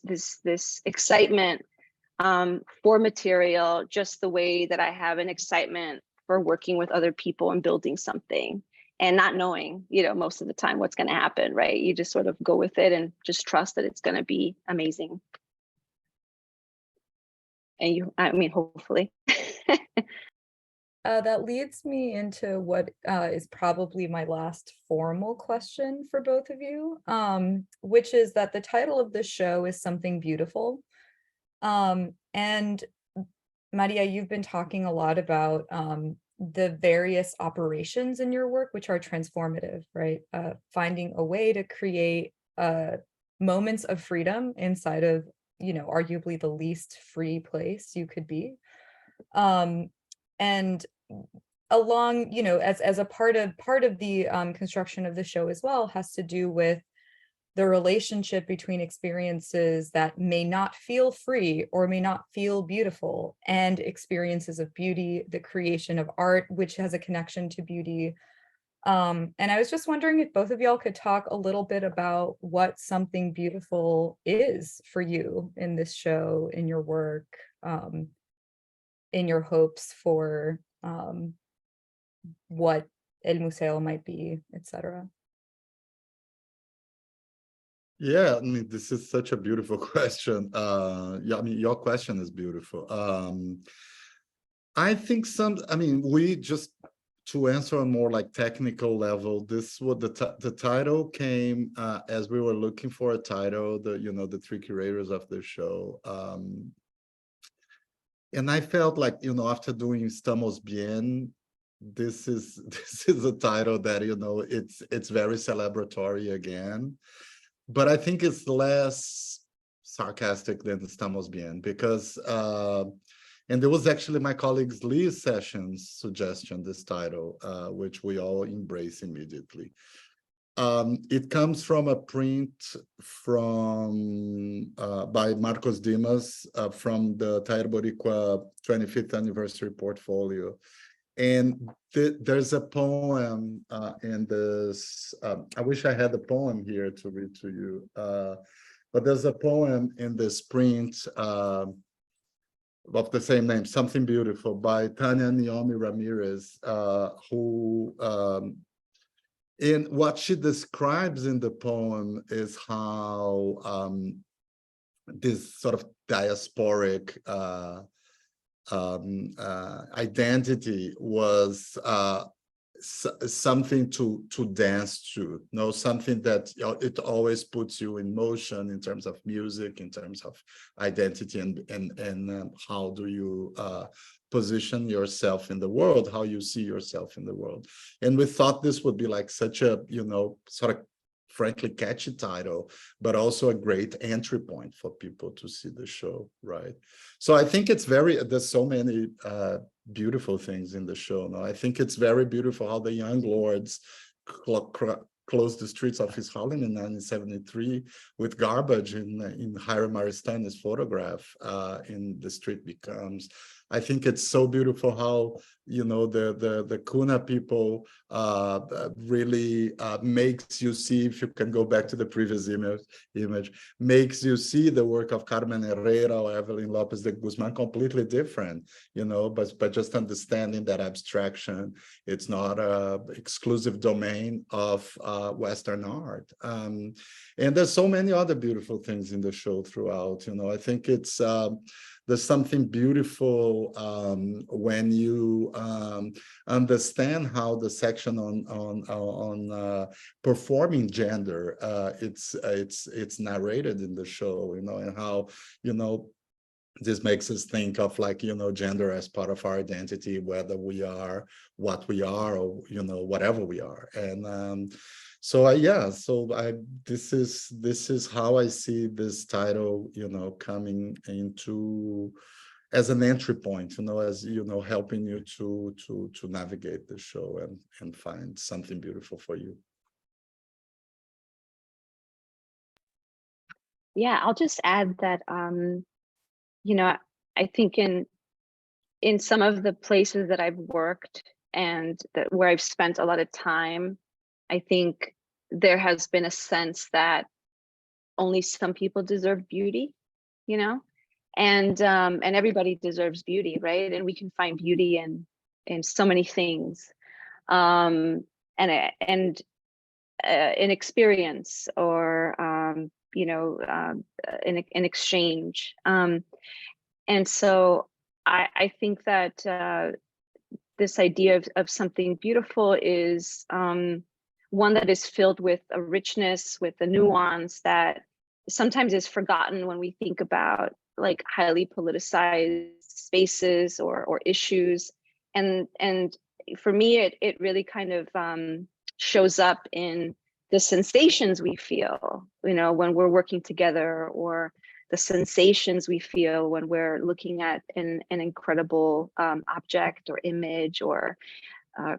Speaker 4: this excitement for material, just the way that I have an excitement for working with other people and building something, and not knowing, most of the time what's going to happen, right? You just sort of go with it and just trust that it's going to be amazing. And hopefully.
Speaker 2: That leads me into what is probably my last formal question for both of you, which is that the title of the show is Something Beautiful. And Maria, you've been talking a lot about the various operations in your work, which are transformative, right? Finding a way to create moments of freedom inside of, arguably the least free place you could be. And along, as a part of the construction of the show as well has to do with the relationship between experiences that may not feel free or may not feel beautiful and experiences of beauty, the creation of art, which has a connection to beauty. And I was just wondering if both of y'all could talk a little bit about what something beautiful is for you in this show, in your work, in your hopes for what El Museo might be, etc.
Speaker 3: Yeah, I mean, this is such a beautiful question. Yeah, I mean, your question is beautiful. I think we just, to answer on more like technical level, this what the title came as we were looking for a title, the three curators of the show. And I felt like, after doing Estamos Bien, this is a title that, it's very celebratory again. But I think it's less sarcastic than Estamos Bien because, and there was actually my colleague Lee's Sessions' suggestion, this title, which we all embrace immediately. It comes from a print by Marcos Dimas from the Tair Boricua 25th anniversary portfolio. And there's a poem in this, I wish I had the poem here to read to you, but there's a poem in this print of the same name, Something Beautiful, by Tanya Naomi Ramirez, who, in what she describes in the poem is how this sort of diasporic identity was something to dance to, something that it always puts you in motion in terms of music, in terms of identity, and how do you position yourself in the world, how you see yourself in the world. And we thought this would be like such a, sort of frankly catchy title, but also a great entry point for people to see the show, right? So I think it's there's so many beautiful things in the show. Now, I think it's very beautiful how the Young Lords closed the streets of his Harlem in 1973 with garbage in Hiram Aristani's photograph in The Street Becomes. I think it's so beautiful how, the Kuna people really makes you see, if you can go back to the previous image, makes you see the work of Carmen Herrera or Evelyn Lopez de Guzman completely different, but just understanding that abstraction, it's not a exclusive domain of Western art. And there's so many other beautiful things in the show throughout, I think it's, there's something beautiful when you understand how the section on performing gender it's narrated in the show, and how this makes us think of like gender as part of our identity, whether we are what we are or whatever we are. And this is how I see this title coming into as an entry point, as helping you to navigate the show and find something beautiful for you.
Speaker 4: Yeah, I'll just add that I think in some of the places that I've worked and where I've spent a lot of time, I think there has been a sense that only some people deserve beauty, and everybody deserves beauty, right? And we can find beauty in so many things, and an experience or in exchange. And so I think that this idea of something beautiful is one that is filled with a richness, with a nuance that sometimes is forgotten when we think about like highly politicized spaces or issues. And for me, it really kind of shows up in the sensations we feel, you know, when we're working together, or the sensations we feel when we're looking at an incredible object or image or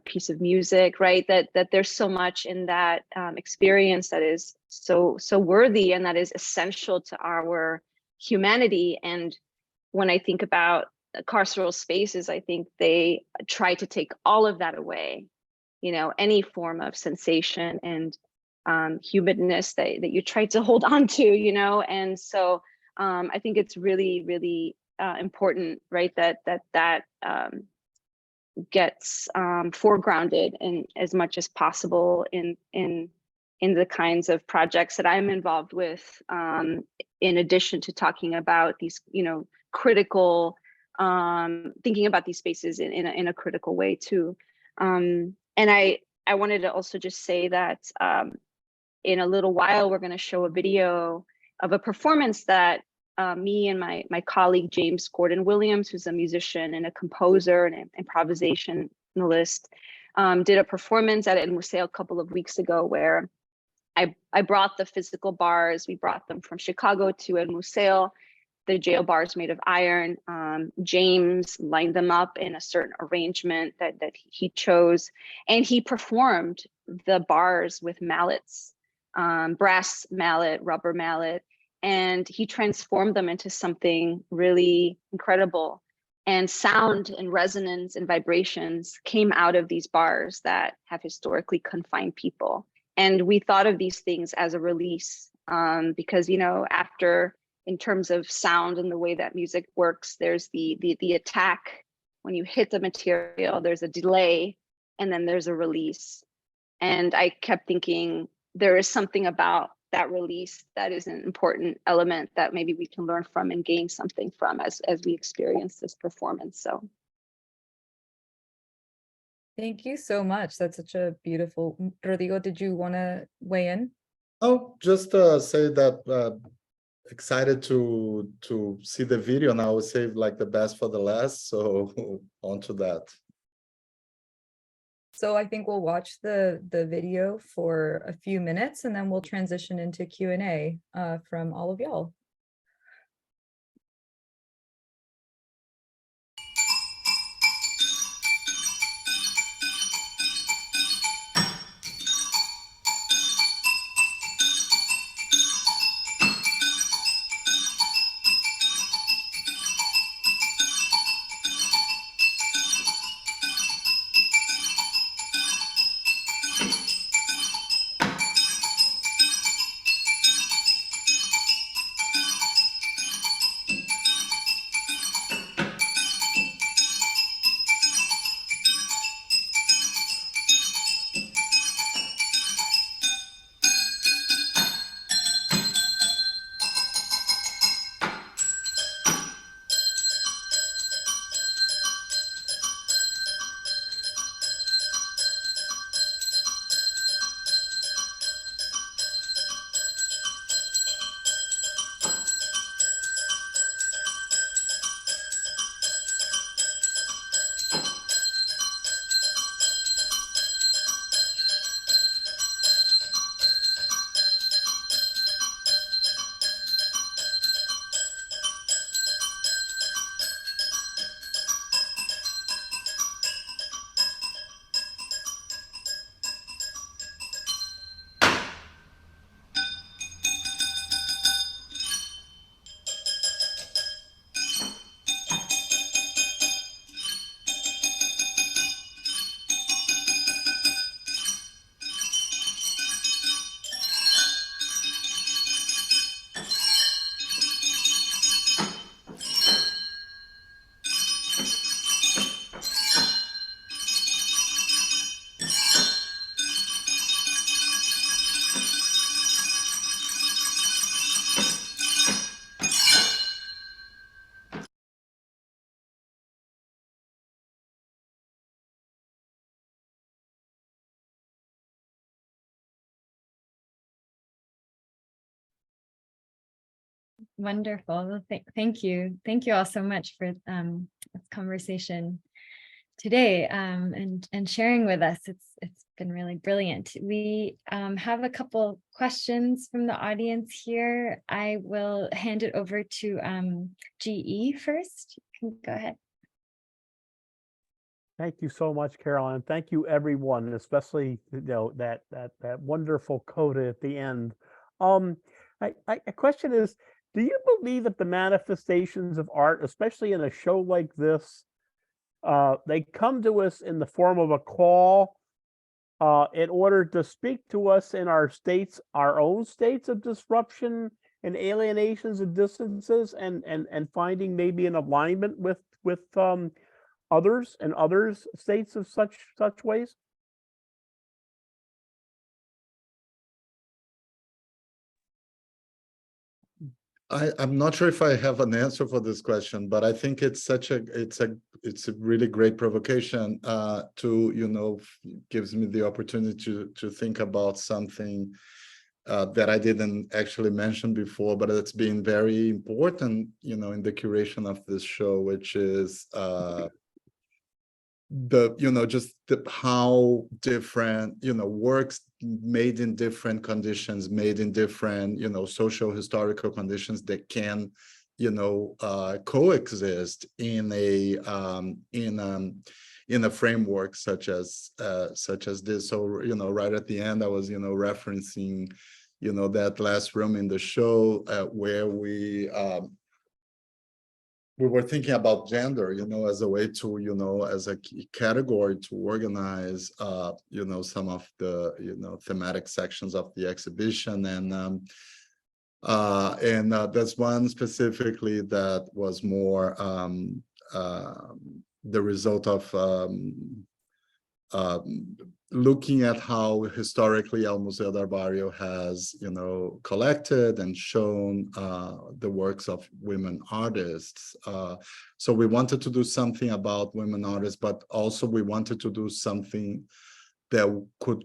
Speaker 4: piece of music, right? That there's so much in that experience that is so worthy and that is essential to our humanity. And when I think about carceral spaces, I think they try to take all of that away, you know, any form of sensation and humanness that you try to hold on to, you know. And so I think it's really, really important, right, that gets foregrounded in as much as possible in the kinds of projects that I'm involved with, in addition to talking about these, you know, critical, thinking about these spaces in a critical way too. And I wanted to also just say that in a little while, we're going to show a video of a performance that me and my colleague, James Gordon Williams, who's a musician and a composer and an improvisationalist, did a performance at El Museo a couple of weeks ago where I brought the physical bars. We brought them from Chicago to El Museo, the jail bars made of iron. James lined them up in a certain arrangement that he chose, and he performed the bars with mallets, brass mallet, rubber mallet, and he transformed them into something really incredible. And sound and resonance and vibrations came out of these bars that have historically confined people. And we thought of these things as a release, because, you know, after, in terms of sound and the way that music works, there's the attack. When you hit the material, there's a delay, and then there's a release. And I kept thinking there is something about that release that is an important element that maybe we can learn from and gain something from as we experience this performance. So
Speaker 2: Thank you so much. That's such a beautiful. Rodrigo, did you want to weigh in?
Speaker 3: Oh, just say that excited to see the video, and I will save like the best for the last. So on to that.
Speaker 2: So I think we'll watch the video for a few minutes, and then we'll transition into Q&A from all of y'all.
Speaker 1: Wonderful. Well, thank you. Thank you all so much for this conversation today and sharing with us. It's been really brilliant. We have a couple questions from the audience here. I will hand it over to GE first. You can go ahead.
Speaker 5: Thank you so much, Carolyn. Thank you, everyone, especially that wonderful coda at the end. A question is, do you believe that the manifestations of art, especially in a show like this, they come to us in the form of a call in order to speak to us in our own states of disruption and alienations and distances, and finding maybe an alignment with others and others' states of such ways?
Speaker 3: I'm not sure if I have an answer for this question, but I think it's a really great provocation to gives me the opportunity to think about something that I didn't actually mention before, but it's been very important in the curation of this show, which is how different works made in different conditions, made in different social historical conditions that can coexist in a framework such as this. So right at the end I was referencing that last room in the show where we were thinking about gender, as a way to, as a category to organize, some of the, thematic sections of the exhibition. And there's one specifically that was more the result of looking at how historically El Museo del Barrio has, collected and shown the works of women artists. So we wanted to do something about women artists, but also we wanted to do something that could,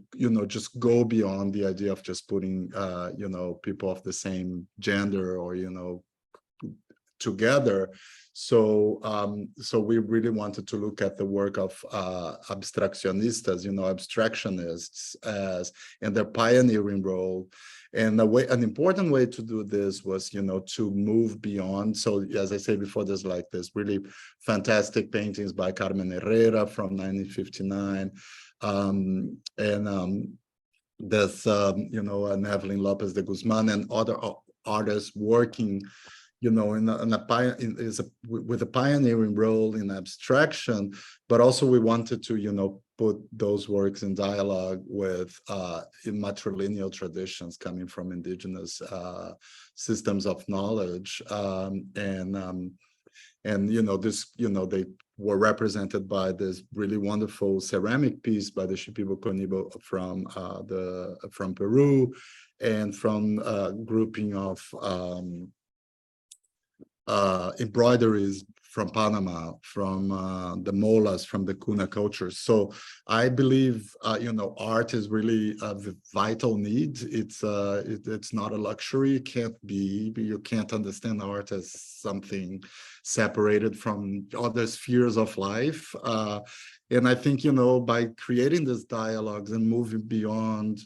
Speaker 3: just go beyond the idea of just putting, people of the same gender or, together. So we really wanted to look at the work of abstraccionistas, abstractionists, and their pioneering role. And an important way to do this was, to move beyond. So as I said before, there's like this really fantastic paintings by Carmen Herrera from 1959, there's Evelyn Lopez de Guzman and other artists working with a pioneering role in abstraction, but also we wanted to, put those works in dialogue with matrilineal traditions coming from indigenous systems of knowledge, and this, they were represented by this really wonderful ceramic piece by the Shipibo Conibo from Peru, and from a grouping of embroideries from Panama, from the molas, from the Kuna culture. So I believe, art is really a vital need. It's not a luxury. It can't be. You can't understand art as something separated from other spheres of life. And I think, by creating these dialogues and moving beyond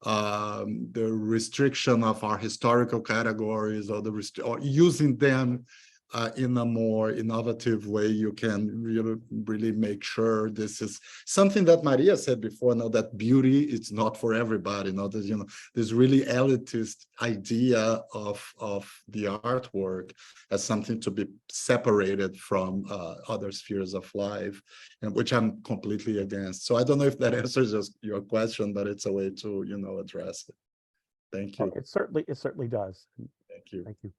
Speaker 3: the restriction of our historical categories, or or using them in a more innovative way, you can really make sure this is something that Maria said before. That beauty, it's not for everybody. There's this really elitist idea of the artwork as something to be separated from other spheres of life, and which I'm completely against. So I don't know if that answers your question, but it's a way to address it. Thank you.
Speaker 5: It certainly does.
Speaker 3: Thank you.
Speaker 5: Thank you.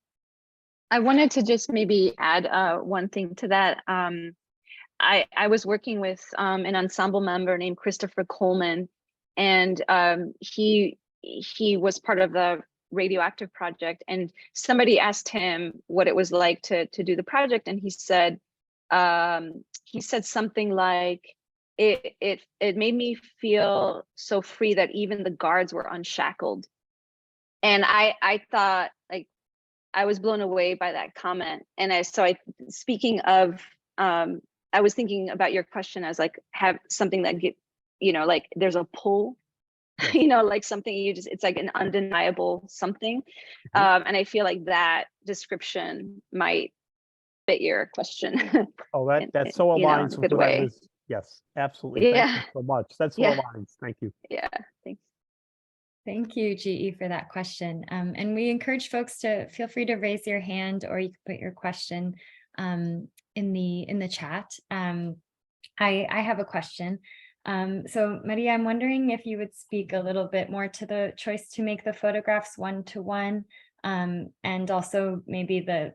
Speaker 4: I wanted to just maybe add one thing to that. I was working with an ensemble member named Christopher Coleman, and he was part of the Radioactive Project, and somebody asked him what it was like to do the project, and he said something like, it made me feel so free that even the guards were unshackled. And I thought, like, I was blown away by that comment. And speaking of, I was thinking about your question as like, have something that get, like there's a pull, like something it's like an undeniable something. And I feel like that description might fit your question.
Speaker 5: Oh, that so aligns with
Speaker 4: good
Speaker 5: what I
Speaker 4: way.
Speaker 5: was. Yes, absolutely. Thank you
Speaker 4: Yeah.
Speaker 5: so much. That's so
Speaker 4: Yeah.
Speaker 5: aligns. Thank you.
Speaker 4: Yeah, thanks.
Speaker 1: Thank you, GE, for that question. And we encourage folks to feel free to raise your hand, or you can put your question in the chat. I have a question. So Maria, I'm wondering if you would speak a little bit more to the choice to make the photographs one-to-one, and also maybe the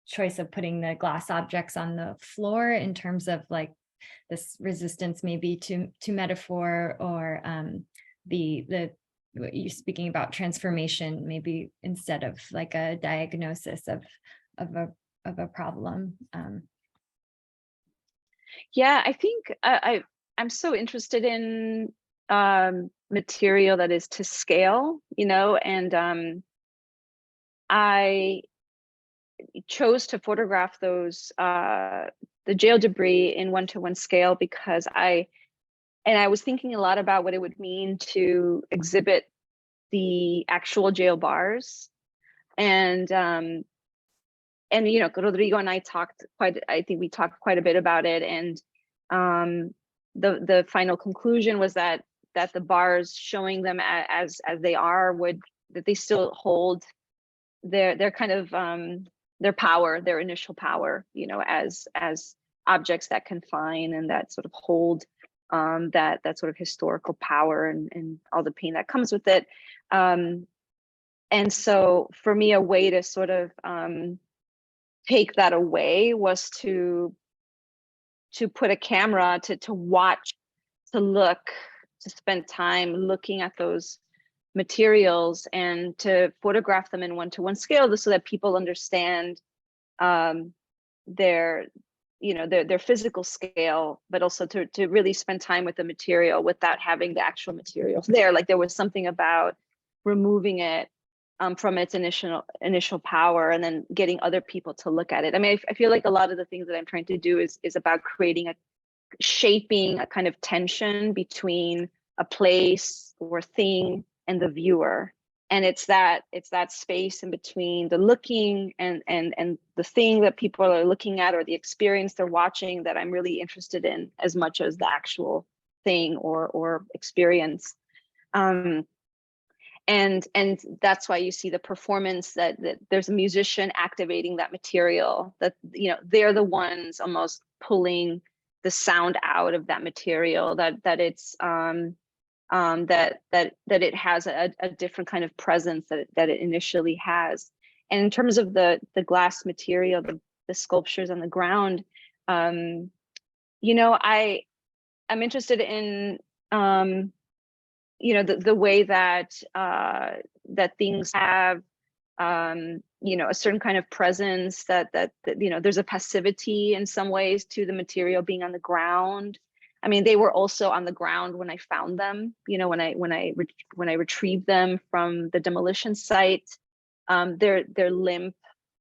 Speaker 1: choice of putting the glass objects on the floor in terms of like this resistance maybe to metaphor, or you speaking about transformation, maybe instead of like a diagnosis of a problem.
Speaker 4: Yeah, I think I'm so interested in material that is to scale, and I chose to photograph those the jail debris in one-to-one scale because I was thinking a lot about what it would mean to exhibit the actual jail bars, and Rodrigo and I we talked quite a bit about it, and the final conclusion was that the bars, showing them as they are, that they still hold their kind of their power, their initial power, as objects that confine and that sort of hold that sort of historical power and all the pain that comes with it. And so for me, a way to sort of take that away was to put a camera to watch, to look, to spend time looking at those materials and to photograph them in one-to-one scale, so that people understand their physical scale, but also to really spend time with the material without having the actual materials there. Like there was something about removing it from its initial power and then getting other people to look at it. I mean, I feel like a lot of the things that I'm trying to do is about shaping a kind of tension between a place or thing and the viewer. And it's that space in between the looking and the thing that people are looking at, or the experience they're watching, that I'm really interested in as much as the actual thing or experience. And that's why you see the performance, that there's a musician activating that material, that they're the ones almost pulling the sound out of that material, that it's that it has a different kind of presence that it initially has. And in terms of the glass material, the sculptures on the ground, I'm interested in the way that things have a certain kind of presence, that there's a passivity in some ways to the material being on the ground. I mean, they were also on the ground when I found them, when I retrieved them from the demolition site. They're limp,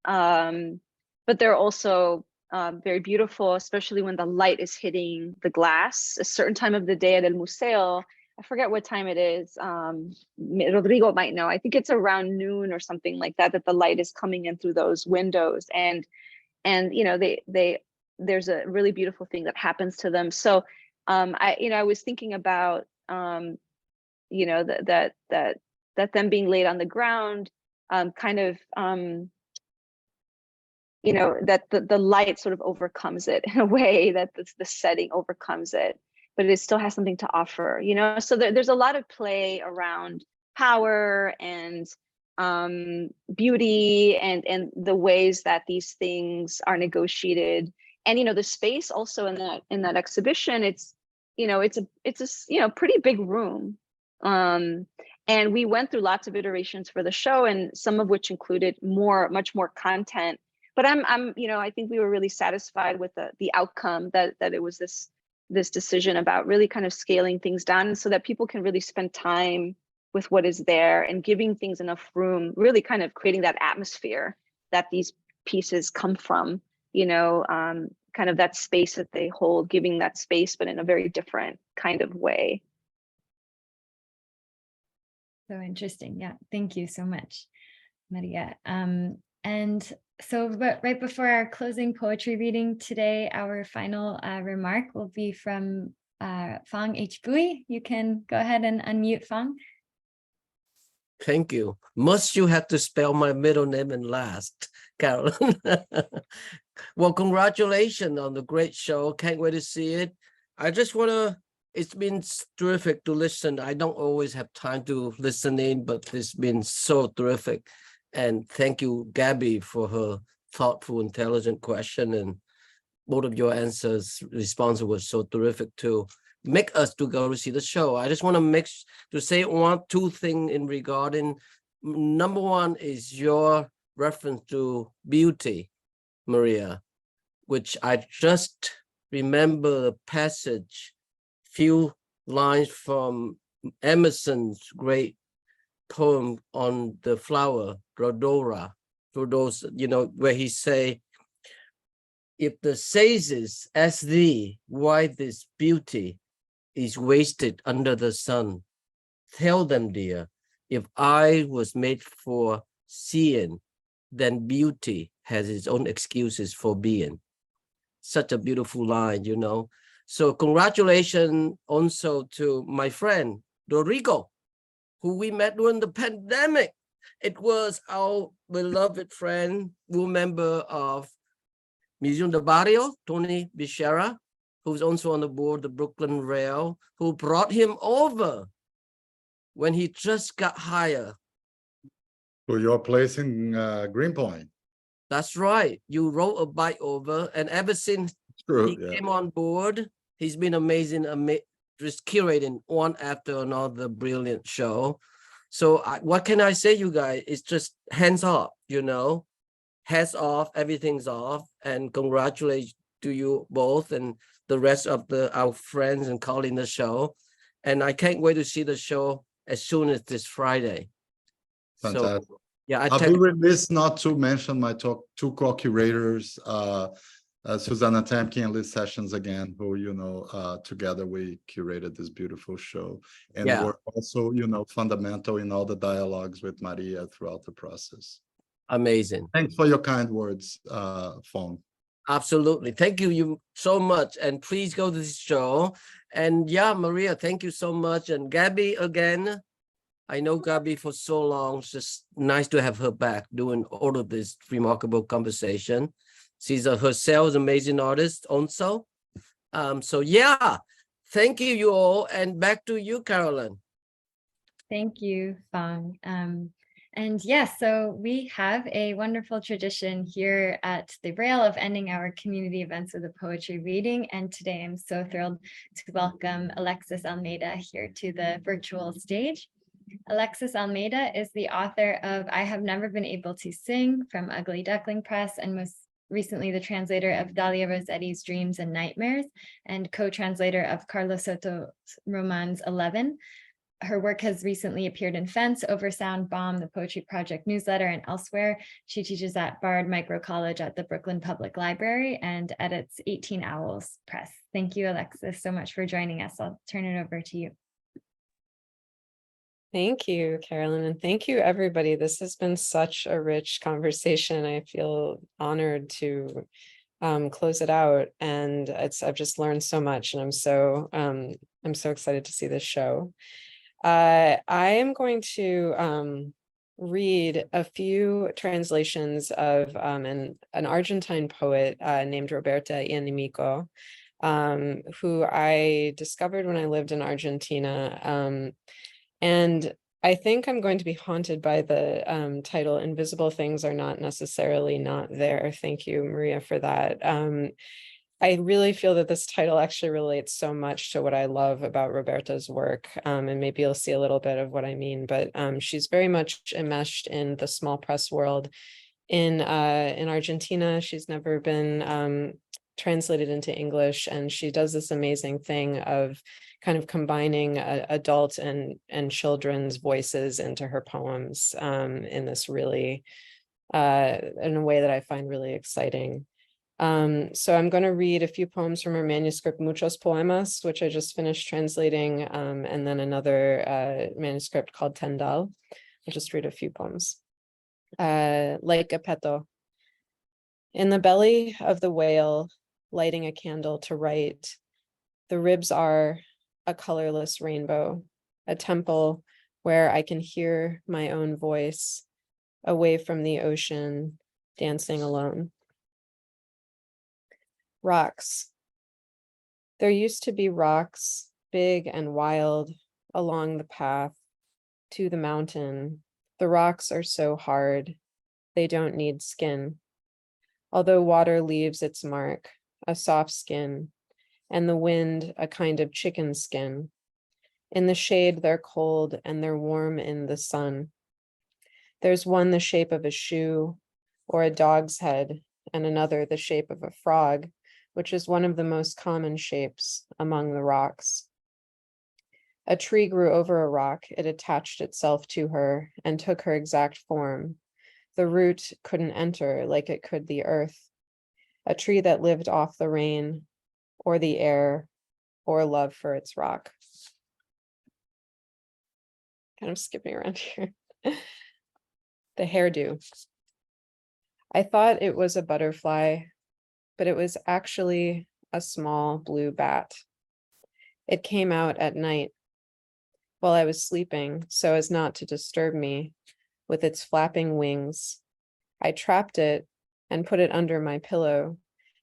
Speaker 4: but they're also very beautiful, especially when the light is hitting the glass. A certain time of the day at El Museo, I forget what time it is. Rodrigo might know. I think it's around noon or something like that the light is coming in through those windows, and there's a really beautiful thing that happens to them. So I was thinking about that them being laid on the ground, that the light sort of overcomes it in a way, that the setting overcomes it, but it still has something to offer, so there's a lot of play around power and beauty and the ways that these things are negotiated. And the space also in that exhibition, it's a pretty big room, and we went through lots of iterations for the show, and some of which included much more content. But I think we were really satisfied with the outcome, that it was this decision about really kind of scaling things down so that people can really spend time with what is there and giving things enough room, really kind of creating that atmosphere that these pieces come from, you know, kind of that space that they hold, giving that space, but in a very different kind of way.
Speaker 1: So interesting. Yeah, thank you so much, Maria. And so right before our closing poetry reading today, our final remark will be from Fang H. Bui. You can go ahead and unmute, Fang.
Speaker 6: Thank you. Must you have to spell my middle name and last, Carolyn? Well, congratulations on the great show. Can't wait to see it. I just want to, it's been terrific to listen. I don't always have time to listen in, but it's been so terrific. And thank you, Gaby, for her thoughtful, intelligent question. And both of your responses were so terrific too. Make us to go to see the show. I just want to say two things in regarding. Number one is your reference to beauty, Maria, which I just remember the passage, few lines from Emerson's great poem on the flower, Rhodosa, you know, where he say, if the sages as thee, why this beauty is wasted under the sun? Tell them, dear, if I was made for seeing, then beauty has its own excuses for being. Such a beautiful line, you know. So congratulations also to my friend, Rodrigo, who we met during the pandemic. It was our beloved friend, member of Museum del Barrio, Tony Bichera, who's also on the board of the Brooklyn Rail, who brought him over when he just got hired.
Speaker 3: To your place in Greenpoint.
Speaker 6: That's right. You rode a bike over, and ever since he came on board, he's been amazing, just curating one after another brilliant show. So what can I say, you guys? It's just hands off, you know, hats off, everything's off, and congratulations to you both and the rest of our friends and colleagues in the show. And I can't wait to see the show as soon as this Friday.
Speaker 3: Fantastic.
Speaker 6: So, yeah,
Speaker 3: I'll be remiss not to mention my two co-curators, Susanna Temkin and Liz Sessions again, who, you know, together we curated this beautiful show. And were also, you know, fundamental in all the dialogues with Maria throughout the process.
Speaker 6: Amazing.
Speaker 3: Thanks for your kind words, Fong.
Speaker 6: Absolutely. Thank you so much. And please go to this show. And yeah, Maria, thank you so much. And Gaby, again, I know Gaby for so long. It's just nice to have her back doing all of this remarkable conversation. She's herself an amazing artist also. So yeah, thank you all. And back to you, Carolyn.
Speaker 1: Thank you, Fang. And yes, so we have a wonderful tradition here at the Rail of ending our community events with a poetry reading. And today I'm so thrilled to welcome Alexis Almeida here to the virtual stage. Alexis Almeida is the author of I Have Never Been Able to Sing from Ugly Duckling Press, and most recently the translator of Dalia Rossetti's Dreams and Nightmares and co-translator of Carlos Soto's romans 11. Her work has recently appeared in Fence, Oversound, Bomb, the Poetry Project newsletter, and elsewhere. She teaches at Bard Micro College at the Brooklyn Public Library and edits 18 Owls Press. Thank you, Alexis, so much for joining us. I'll turn it over to you.
Speaker 7: Thank you, Carolyn, and thank you, everybody. This has been such a rich conversation. I feel honored to close it out, and I've just learned so much, and I'm so excited to see this show. I am going to read a few translations of an Argentine poet named Roberta Ianimico, who I discovered when I lived in Argentina. And I think I'm going to be haunted by the title, Invisible Things Are Not Necessarily Not There. Thank you, Maria, for that. I really feel that this title actually relates so much to what I love about Roberta's work, and maybe you'll see a little bit of what I mean, but she's very much enmeshed in the small press world in Argentina. She's never been translated into English, and she does this amazing thing of kind of combining adult and children's voices into her poems in this really in a way that I find really exciting. So I'm going to read a few poems from her manuscript, Muchos Poemas, which I just finished translating, and then another manuscript called Tendal. I'll just read a few poems. Like a peto. In the belly of the whale, lighting a candle to write, the ribs are a colorless rainbow, a temple where I can hear my own voice, away from the ocean, dancing alone. Rocks. There used to be rocks, big and wild, along the path to the mountain. The rocks are so hard, they don't need skin. Although water leaves its mark, a soft skin, and the wind a kind of chicken skin. In the shade, they're cold and they're warm in the sun. There's one the shape of a shoe or a dog's head, and another the shape of a frog, which is one of the most common shapes among the rocks. A tree grew over a rock, it attached itself to her and took her exact form. The root couldn't enter like it could the earth. A tree that lived off the rain or the air or love for its rock. Kind of skipping around here. The hairdo. I thought it was a butterfly, but it was actually a small blue bat. It came out at night while I was sleeping so as not to disturb me with its flapping wings. I trapped it and put it under my pillow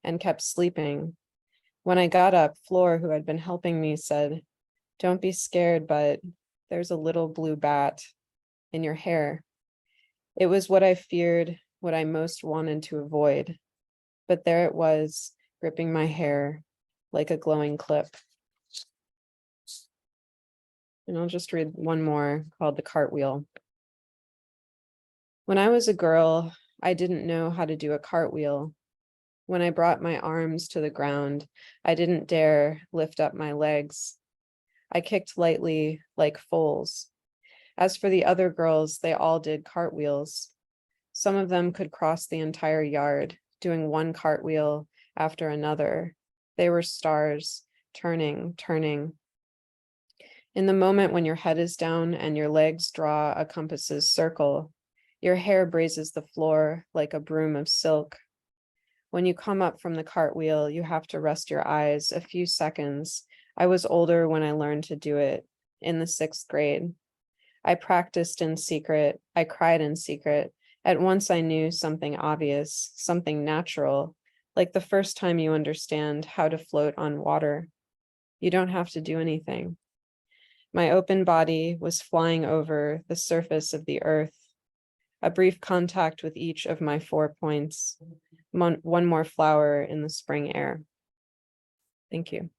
Speaker 7: and kept sleeping. When I got up, Flor, who had been helping me, said, "Don't be scared, but there's a little blue bat in your hair." It was what I feared, what I most wanted to avoid. But there it was, gripping my hair like a glowing clip. And I'll just read one more called The Cartwheel. When I was a girl, I didn't know how to do a cartwheel. When I brought my arms to the ground, I didn't dare lift up my legs. I kicked lightly like foals. As for the other girls, they all did cartwheels. Some of them could cross the entire yard, doing one cartwheel after another. They were stars, turning, turning. In the moment when your head is down and your legs draw a compass's circle, your hair grazes the floor like a broom of silk. When you come up from the cartwheel, you have to rest your eyes a few seconds. I was older when I learned to do it, in the 6th grade. I practiced in secret. I cried in secret. At once I knew something obvious, something natural, like the first time you understand how to float on water. You don't have to do anything. My open body was flying over the surface of the earth. A brief contact with each of my 4 points. One more flower in the spring air. Thank you.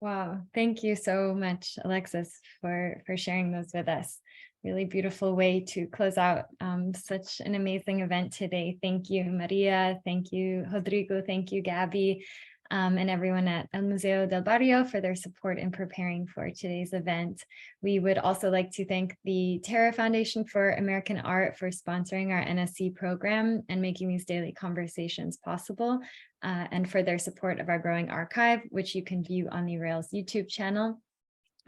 Speaker 1: Wow, thank you so much, Alexis, for sharing those with us. Really beautiful way to close out such an amazing event today. Thank you, Maria. Thank you, Rodrigo. Thank you, Gaby, and everyone at El Museo del Barrio for their support in preparing for today's event. We would also like to thank the Terra Foundation for American Art for sponsoring our NSE program and making these daily conversations possible, and for their support of our growing archive, which you can view on the Rails YouTube channel.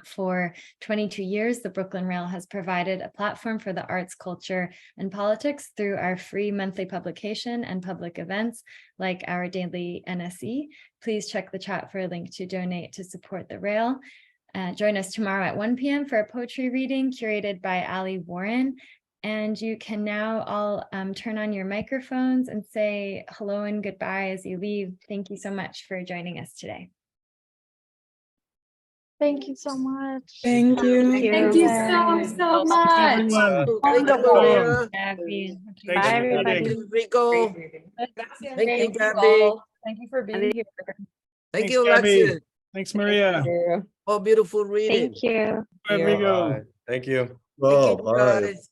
Speaker 1: For 22 years, the Brooklyn Rail has provided a platform for the arts, culture, and politics through our free monthly publication and public events like our daily NSE. Please check the chat for a link to donate to support the Rail. Join us tomorrow at 1 p.m. for a poetry reading curated by Ali Warren. And you can now all turn on your microphones and say hello and goodbye as you leave. Thank you so much for joining us today.
Speaker 8: Thank you so much.
Speaker 2: Thank you.
Speaker 1: Thank you so much.
Speaker 5: Everyone.
Speaker 6: Thank you, Maria.
Speaker 1: Gabby.
Speaker 5: Thanks
Speaker 8: Bye,
Speaker 5: for
Speaker 8: everybody.
Speaker 5: meeting.
Speaker 6: Rico. Thank you, Gabby.
Speaker 2: Thank you for being here.
Speaker 6: Thank
Speaker 5: Thanks,
Speaker 6: you,
Speaker 5: Gabby.
Speaker 6: Alexis.
Speaker 5: Thanks, Maria.
Speaker 6: Oh, beautiful reading.
Speaker 8: Thank you.
Speaker 5: Rodrigo.
Speaker 9: Thank you.
Speaker 3: Oh,
Speaker 6: Thank you,
Speaker 3: bye.
Speaker 6: guys.